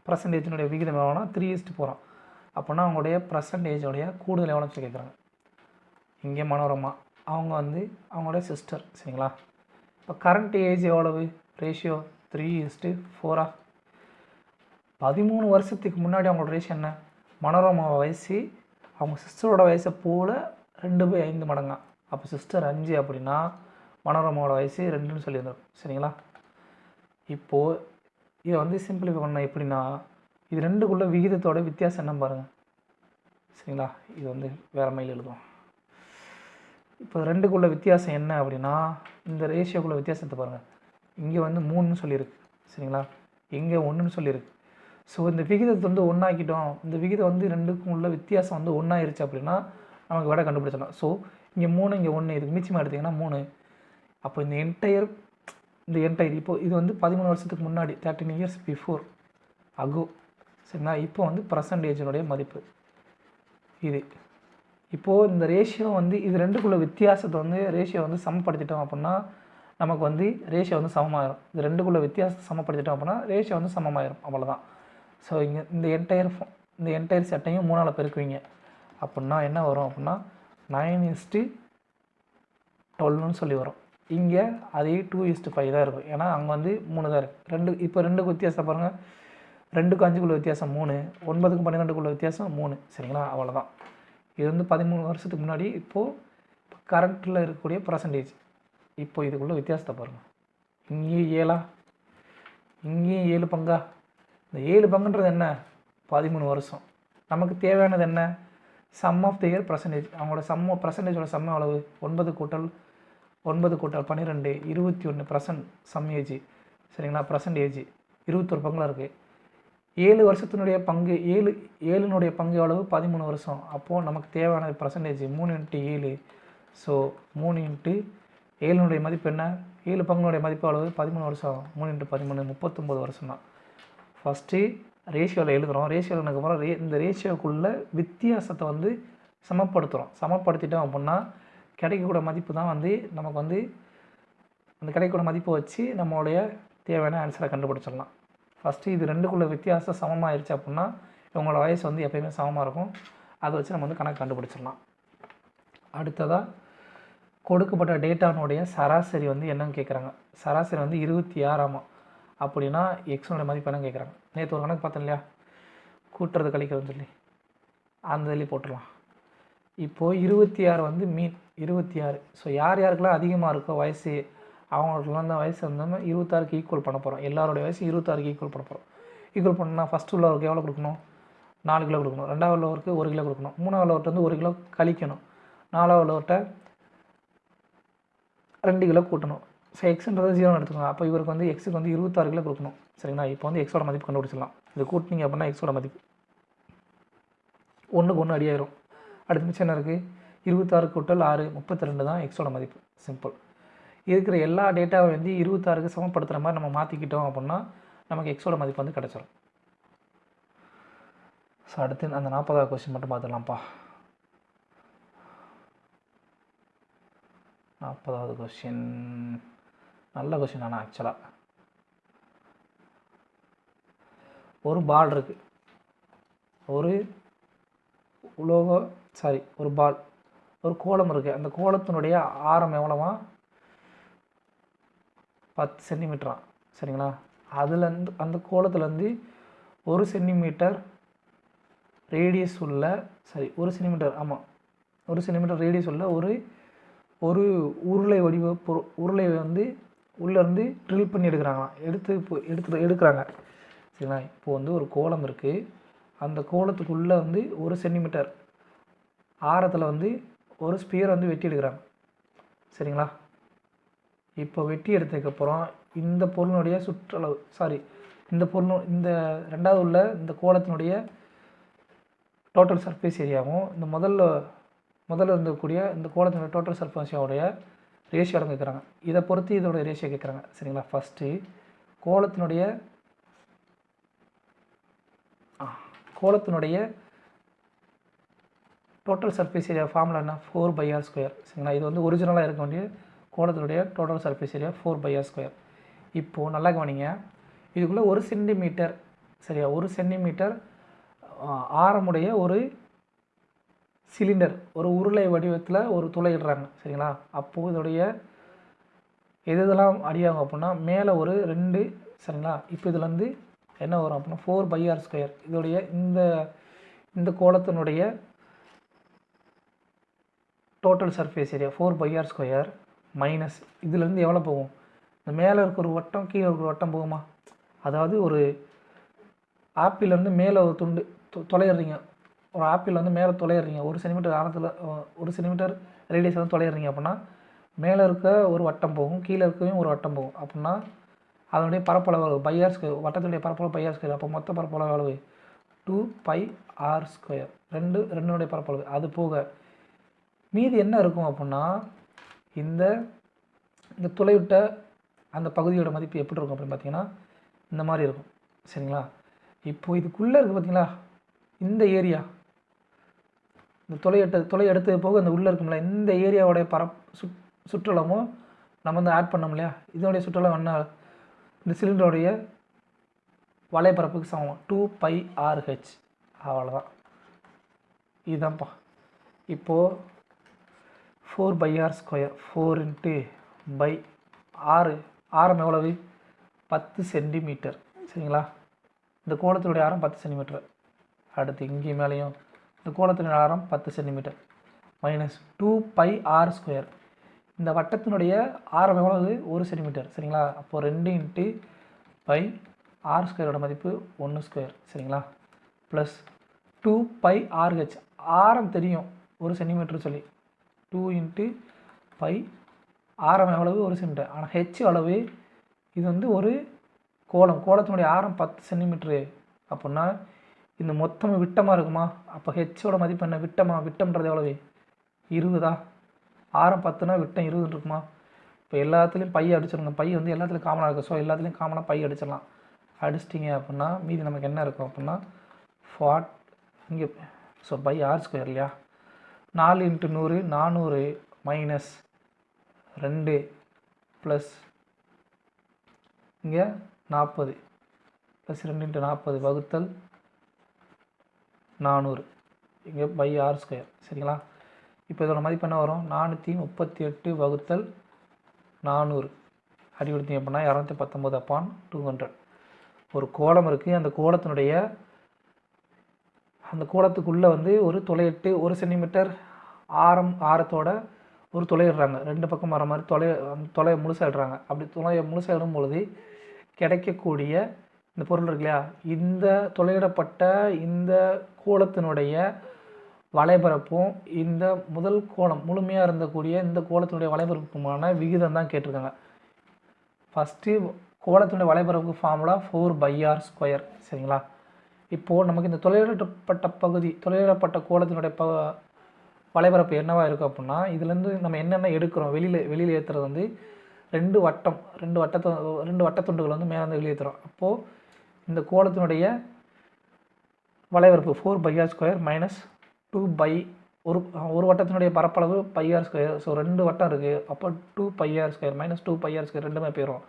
Speaker 1: பர்சன்டேஜினுடைய விகிதம் எவ்வளோனா 3:4. அப்படின்னா அவங்களுடைய பர்சன்டேஜோடைய கூடுதல் எவ்வளோன்னு சொல்லி கேட்குறாங்க. இங்கே மனோரமா அவங்க வந்து அவங்களுடைய சிஸ்டர். சரிங்களா? இப்போ கரண்ட் ஏஜ் எவ்வளவு? ரேஷியோ 3:4. 13 வருஷத்துக்கு முன்னாடி அவங்களோட ரேஷியோ என்ன? மனோரமா வயசு அவங்க சிஸ்டரோட வயசை போல் 2/5 மடங்கா. அப்போ சிஸ்டர் 5 அப்படின்னா மனோரமாவோட வயசு 2ன்னு சொல்லியிருந்தோம். சரிங்களா? இப்போது இதை வந்து சிம்பிளிஃபை பண்ண எப்படின்னா இது ரெண்டுக்குள்ள விகிதத்தோட வித்தியாசம் என்ன பாருங்கள். சரிங்களா? இது வந்து வேறு மைல் எழுதுவோம். இப்போ ரெண்டுக்குள்ள வித்தியாசம் என்ன அப்படின்னா இந்த ரேஷியோக்குள்ள வித்தியாசத்தை பாருங்கள். இங்கே வந்து 3ன்னு சொல்லியிருக்கு. சரிங்களா? இங்கே 1ன்னு சொல்லியிருக்கு. ஸோ இந்த விகிதத்தை வந்து ஒன்றாக்கிட்டோம், இந்த விகிதம் வந்து ரெண்டுக்கும் உள்ள வித்தியாசம் வந்து ஒன்றாயிருச்சு அப்படின்னா நமக்கு விடை கண்டுபிடிச்சிடலாம். ஸோ இங்கே 3 இங்கே 1 இதுக்கு மிச்சமாக எடுத்திங்கன்னா 3. அப்போ இந்த என்டையர் இப்போது இது வந்து 13 வருஷத்துக்கு முன்னாடி 13 இயர்ஸ் பிஃபோர் அகோ சரிங்களா. இப்போ வந்து பர்சன்டேஜினுடைய மதிப்பு இது. இப்போது இந்த ரேஷியோ வந்து இது ரெண்டுக்குள்ள வித்தியாசத்தை வந்து ரேஷியோ வந்து சமப்படுத்திட்டோம் அப்படின்னா நமக்கு வந்து ரேஷியோ வந்து சமமாயிரும். இது ரெண்டுக்குள்ள வித்தியாசத்தை சமப்படுத்திட்டோம் அப்படின்னா ரேஷியோ வந்து சமமாயிரும், அவ்வளோதான். ஸோ இங்கே இந்த என்டையர் செட்டையும் 3ஆல் பெருக்குவீங்க அப்படின்னா என்ன வரும் அப்படின்னா 9:12 சொல்லி வரும். இங்கே அதே 2:5 தான் இருக்கும். ஏன்னா அங்கே வந்து 3 தான் இருக்குது. இப்போ 2க்கு வித்தியாசம் பாருங்கள், 2க்கும் 5க்குள்ள வித்தியாசம் 3, 9க்கும் 12க்குள்ள வித்தியாசம் 3 சரிங்களா. அவ்வளோதான். இது வந்து 13 வருஷத்துக்கு முன்னாடி. இப்போது கரண்ட்டில் இருக்கக்கூடிய பர்சன்டேஜ். இப்போ இதுக்குள்ளே வித்தியாசத்தை பாருங்கள். இங்கேயும் 7, இங்கேயும் 7 பங்கா. இந்த 7 பங்குன்றது என்ன? 13 வருஷம். நமக்கு தேவையானது என்ன? Sum of the year percentage. அவங்களோட பர்சன்டேஜோட சம் அளவு 9 கூட்டல் 12 21% சம் ஏஜ் சரிங்களா. பர்சன்டேஜ் 21 பங்கில் இருக்குது. 7 வருஷத்தினுடைய பங்கு 7னுடைய பங்கு அளவு 13 வருஷம். அப்போது நமக்கு தேவையான பர்சன்டேஜ் 3 × 7. ஸோ 3 × 7னுடைய மதிப்பு என்ன? 7 பங்குனுடைய மதிப்பு அளவு 13 வருஷம். 3 × 13 39 வருஷம் தான். ஃபஸ்ட்டு ரேஷியோவில் எழுதுகிறோம். ரேஷியோவில் எனக்குப்புறம் இந்த ரேஷியோக்குள்ளே வித்தியாசத்தை வந்து சமப்படுத்துகிறோம். சமப்படுத்திட்டோம் அப்படின்னா கிடைக்கக்கூடிய மதிப்பு தான் வந்து நமக்கு வந்து அந்த கிடைக்கக்கூடிய மதிப்பை வச்சு நம்மளுடைய தேவையான ஆன்சரை கண்டுபிடிச்சிடலாம். ஃபஸ்ட்டு இது ரெண்டுக்குள்ள வித்தியாசம் சமமாகிடுச்சு அப்படின்னா இவங்களோட வயசு வந்து எப்போயுமே சமமாக இருக்கும். அதை வச்சு நம்ம வந்து கணக்கு கண்டுபிடிச்சிடலாம். அடுத்ததாக கொடுக்கப்பட்ட டேட்டானுடைய சராசரி வந்து என்னன்னு கேட்குறாங்க. சராசரி வந்து 26 அப்படின்னா எக்ஸனுடைய மதிப்பு என்னன்னு கேட்குறாங்க. நேற்று ஒரு கணக்கு பார்த்தேன் இல்லையா, கூட்டுறது கழிக்கிறதுன்னு சொல்லி, அந்த இதில் போட்டுடலாம். இப்போது 26 வந்து 26. ஸோ யார் யாருக்கெல்லாம் அதிகமாக இருக்கோ வயசு அவங்களுக்குலாம் தான் வயசு வந்து 26க்கு ஈக்குவல் பண்ண போகிறோம். எல்லாரோடைய வயசு 26க்கு ஈக்குவல் பண்ண போகிறோம். ஈக்குவல் பண்ணால் ஃபஸ்ட்டு உள்ளவருக்கு எவ்வளோ கொடுக்கணும்? 4 கிலோ கொடுக்கணும். 2வது உள்ளவருக்கு 1 கிலோ கொடுக்கணும். 3வது உள்ளவர்கிட்ட வந்து 1 கிலோ கழிக்கணும். 4வது உள்ளவர்கிட்ட 2 கிலோ கூட்டணும். ஸோ எக்ஸுன்றது 0 எடுத்துக்கணும். அப்போ இவருக்கு வந்து எக்ஸுக்கு வந்து 26 கிலோ கொடுக்கணும் சரிங்களா. இப்போ வந்து எக்ஸோட மதிப்பு கண்டுபிடிச்சிடலாம். இது கூட்டினீங்க அப்படின்னா எக்ஸோட மதிப்பு 1க்கு 1 அடியாயிரும். அடுத்த மிச்சம் என்ன இருக்குது? 26 கூட்டல் 6 32 தான் எக்ஸோட மதிப்பு. சிம்பிள். இருக்கிற எல்லா டேட்டாவை வந்து 26க்கு சமப்படுத்துகிற மாதிரி நம்ம மாற்றிக்கிட்டோம் அப்படின்னா நமக்கு எக்ஸோட மதிப்பு வந்து கிடச்சிரும். ஸோ அடுத்து அந்த 40வது கொஸ்டின் மட்டும் பார்த்துடலாம்ப்பா. 40வது கொஸ்டின் நல்ல கொஸ்டின். ஆனால் ஆக்சுவலாக ஒரு பால் இருக்குது, ஒரு ஒரு பால், ஒரு கோலம் இருக்குது. அந்த கோலத்தினுடைய ஆரம் எவ்வளோவா? 10 சென்டிமீட்டரா சரிங்களா. அதுலேருந்து அந்த கோலத்துலேருந்து 1 சென்டிமீட்டர் ரேடியஸ் உள்ள 1 சென்டிமீட்டர் 1 சென்டிமீட்டர் ரேடியஸ் உள்ள ஒரு உருளை வடிவ உருளை வந்து உள்ளேருந்து ட்ரில் பண்ணி எடுக்கிறாங்களாம். எடுக்கிறாங்க சரிங்களா. இப்போது வந்து ஒரு கோலம் இருக்குது. அந்த கோலத்துக்குள்ளே வந்து 1 சென்டிமீட்டர் ஆரத்தில் வந்து ஒரு ஸ்பியர் வந்து வெட்டி எடுக்கிறாங்க சரிங்களா. இப்போ வெட்டி எடுத்ததுக்கப்புறம் இந்த பொருளினுடைய சுற்றளவு இந்த 2வது உள்ள இந்த கோலத்தினுடைய டோட்டல் சர்ஃபேஸ் ஏரியாவும் இந்த முதல்ல இருந்தக்கூடிய இந்த கோலத்தினுடைய டோட்டல் சர்ஃபேஸ் ஏரியாவுடைய ரேஷியோ கேட்குறாங்க. இதை பொறுத்து இதோடைய ரேஷியோ கேட்குறாங்க சரிங்களா. First கோலத்தினுடைய total surface area formula என்ன? 4/r² சரிங்களா. இது வந்து ஒரிஜினலாக இருக்க வேண்டிய கோலத்தினுடைய டோட்டல் சர்ஃபேஸ் ஏரியா 4/r². இப்போது நல்லா கவனிங்க, இதுக்குள்ளே 1 சென்டிமீட்டர் சரியா, 1 சென்டிமீட்டர் ஆரமுடைய ஒரு சிலிண்டர், ஒரு உருளை வடிவத்தில் ஒரு துளையிடுறாங்க சரிங்களா. அப்போது இதோடைய எதெல்லாம் அடியாகும் அப்படின்னா மேலே ஒரு 2 சரிங்களா. இப்போ இதில் வந்து என்ன வரும் அப்படின்னா 4/r². இதோடைய இந்த கோலத்தினுடைய total surface area 4/r² minus இதுலேருந்து எவ்வளோ போகும்? இந்த மேலே இருக்க ஒரு வட்டம் கீழே இருக்கிற வட்டம் போகுமா? அதாவது ஒரு ஆப்பிள்லேருந்து மேலே ஒரு துண்டு தொலையிடுறீங்க. ஒரு ஆப்பிள் வந்து மேலே தொலையிடுறீங்க 1 சென்டிமீட்டர் ஆழத்தில் 1 சென்டிமீட்டர் ரேடியஸ் வந்து தொலையிடுறீங்க அப்படின்னா மேலே இருக்க ஒரு வட்டம் போகும், கீழே இருக்கவும் ஒரு வட்டம் போகும். அப்படின்னா அதனுடைய பரப்பளவு பை ஆர் ஸ்கொயர், வட்டத்தினுடைய பரப்பளவு பை ஆர் ஸ்கொயர். அப்போ மொத்த பரப்பளவு எவ்வளவு? 2πr square. ரெண்டுடைய பரப்பளவு. அது போக மீதி என்ன இருக்கும் அப்படின்னா இந்த இந்த துளைவிட்ட அந்த பகுதியோட மதிப்பு எப்படி இருக்கும் அப்படின்னு பார்த்தீங்கன்னா இந்த மாதிரி இருக்கும். சரிங்களா? இப்போது இதுக்குள்ளே இருக்குது பார்த்தீங்களா இந்த ஏரியா, இந்த துளை எடுத்தது போக இந்த உள்ளே இருக்கும்ல இந்த ஏரியாவோடைய சுற்றளவும் நம்ம வந்து ஆட் பண்ணோம் இல்லையா, இதனுடைய சுற்றளவு என்ன? இந்த சிலிண்டருடைய வலைப்பரப்புக்கு சமம் 2πrh. அவ்வளோதான். இதுதான்ப்பா. இப்போது 4πr ஸ்கொயர் 4 × ஆரம் எவ்வளவு? 10 சென்டிமீட்டர். சரிங்களா? இந்த கோலத்தினுடைய ஆரம் 10 சென்டிமீட்டர். அடுத்து இங்கே மேலேயும் இந்த கோலத்தினுடைய ஆரம் 10 சென்டிமீட்டர் மைனஸ் 2πr ஸ்கொயர். இந்த வட்டத்தினுடைய ஆரம் எவ்வளவு? 1 சென்டிமீட்டர். சரிங்களா? அப்போது 2 × πr ஸ்கொயரோட மதிப்பு 1 ஸ்கொயர். சரிங்களா? Plus 2πrh. ஆரம் தெரியும் 1 சென்டிமீட்டர் சொல்லி. 2 × π ஆரம் எவ்வளவு? 1 சென்டிமீட்டர். ஆனால் ஹெச் அளவு இது வந்து ஒரு கோலத்தினுடைய ஆரம் 10 சென்டிமீட்ரு அப்படின்னா இந்த மொத்தம் விட்டமாக இருக்குமா? அப்போ ஹெச்சோட மதிப்பு என்ன? விட்டம்ன்றது எவ்வளவு? 20. ஆரம் 10னா விட்டம் 20 இருக்குமா? இப்போ எல்லாத்துலேயும் பை அடிச்சிருங்க. பை வந்து எல்லாத்துலேயும் காமனாக இருக்குது. ஸோ எல்லாத்துலேயும் காமனாக பை அடிச்சிடலாம். அடிச்சிட்டிங்க அப்படின்னா மீதி நமக்கு என்ன இருக்கும் அப்படின்னா இங்கே ஸோ பை ஆர் ஸ்கொயர் இல்லையா? 4 × 100 400 மைனஸ் 2 ப்ளஸ் இங்கே 40 ப்ளஸ் 2 × 40 வகுத்தல் 400 இங்கே பை ஆர் ஸ்கொயர். சரிங்களா? இப்போ இதோட மதிப்பு என்ன வரும்? 438 வகுத்தல் 400 அடி கொடுத்தீங்க அப்படின்னா 219/200. ஒரு கோலம் இருக்குது. அந்த கோலத்துக்குள்ளே வந்து ஒரு துளையிட்டு 1 சென்டிமீட்டர் ஆரத்தோட ஒரு துளையிடுறாங்க. 2 பக்கம் வர மாதிரி தொலையை முழுசாயிடுறாங்க. அப்படி துளையை முழுசாயிடும் பொழுது கிடைக்கக்கூடிய இந்த பொருள் இருக்கு இல்லையா, இந்த துளையிடப்பட்ட இந்த கோலத்தினுடைய வலைபரப்பும் இந்த முதல் கோலம் முழுமையாக இருந்தக்கூடிய இந்த கோலத்தினுடைய வலைபரப்புக்குமான விகிதம் தான் கேட்டிருக்காங்க. ஃபஸ்ட்டு கோலத்தினுடைய வலைபரப்புக்கு ஃபார்முலா 4πr ஸ்கொயர். சரிங்களா? இப்போது நமக்கு இந்த துளையிடப்பட்ட கோலத்தினுடைய வலைபரப்பு என்னவாக இருக்குது அப்படின்னா இதுலேருந்து நம்ம என்னென்ன எடுக்கிறோம் வெளியில் ஏற்றுறது வந்து 2 வட்டத்துண்டுகள் வந்து மேலே வந்து வெளியேற்றுறோம். அப்போது இந்த கோலத்தினுடைய வலைபரப்பு 4πr ஸ்கொயர் மைனஸ் 2 ஒரு வட்டத்தினுடைய பரப்பளவு πr ஸ்கொயர். ஸோ 2 வட்டம் இருக்குது. அப்போ 2πr square minus 2πr square ரெண்டுமே போயிடும்.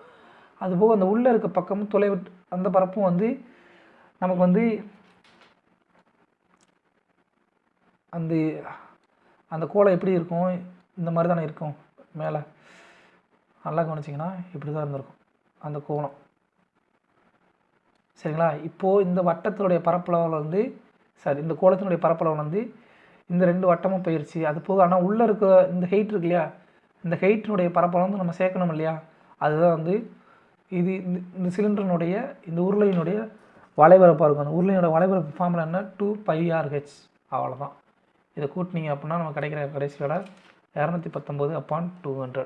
Speaker 1: அதுபோக அந்த உள்ளே இருக்க பக்கமும் அந்த பரப்பும் வந்து நமக்கு வந்து அந்த கோலம் எப்படி இருக்கும்? இந்த மாதிரி தானே இருக்கும். மேலே நல்லா கவனிச்சிங்கன்னா இப்படி தான் இருந்திருக்கும் அந்த கோலம். சரிங்களா? இப்போது இந்த வட்டத்தினுடைய பரப்பளவில் வந்து இந்த கோலத்தினுடைய பரப்பளவில் வந்து இந்த 2 வட்டமும் போயிடுச்சு. அது போக ஆனால் உள்ளே இருக்கிற இந்த ஹெயிட் இருக்கு இல்லையா, இந்த ஹெயிட்டினுடைய பரப்பளவு வந்து நம்ம சேர்க்கணும் இல்லையா, அதுதான் வந்து இது இந்த சிலிண்டரினுடைய இந்த உருளையினுடைய வலைபரப்பாக இருக்கும். அந்த உருளையினுடைய வலைபரப்பு ஃபார்முலா என்ன? 2πrh. அவ்வளோதான். இதை கூட்டினீங்க அப்படின்னா நமக்கு கிடைக்கிற கடைசி விட 219/200.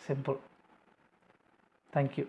Speaker 1: சிம்பிள். தேங்க்யூ.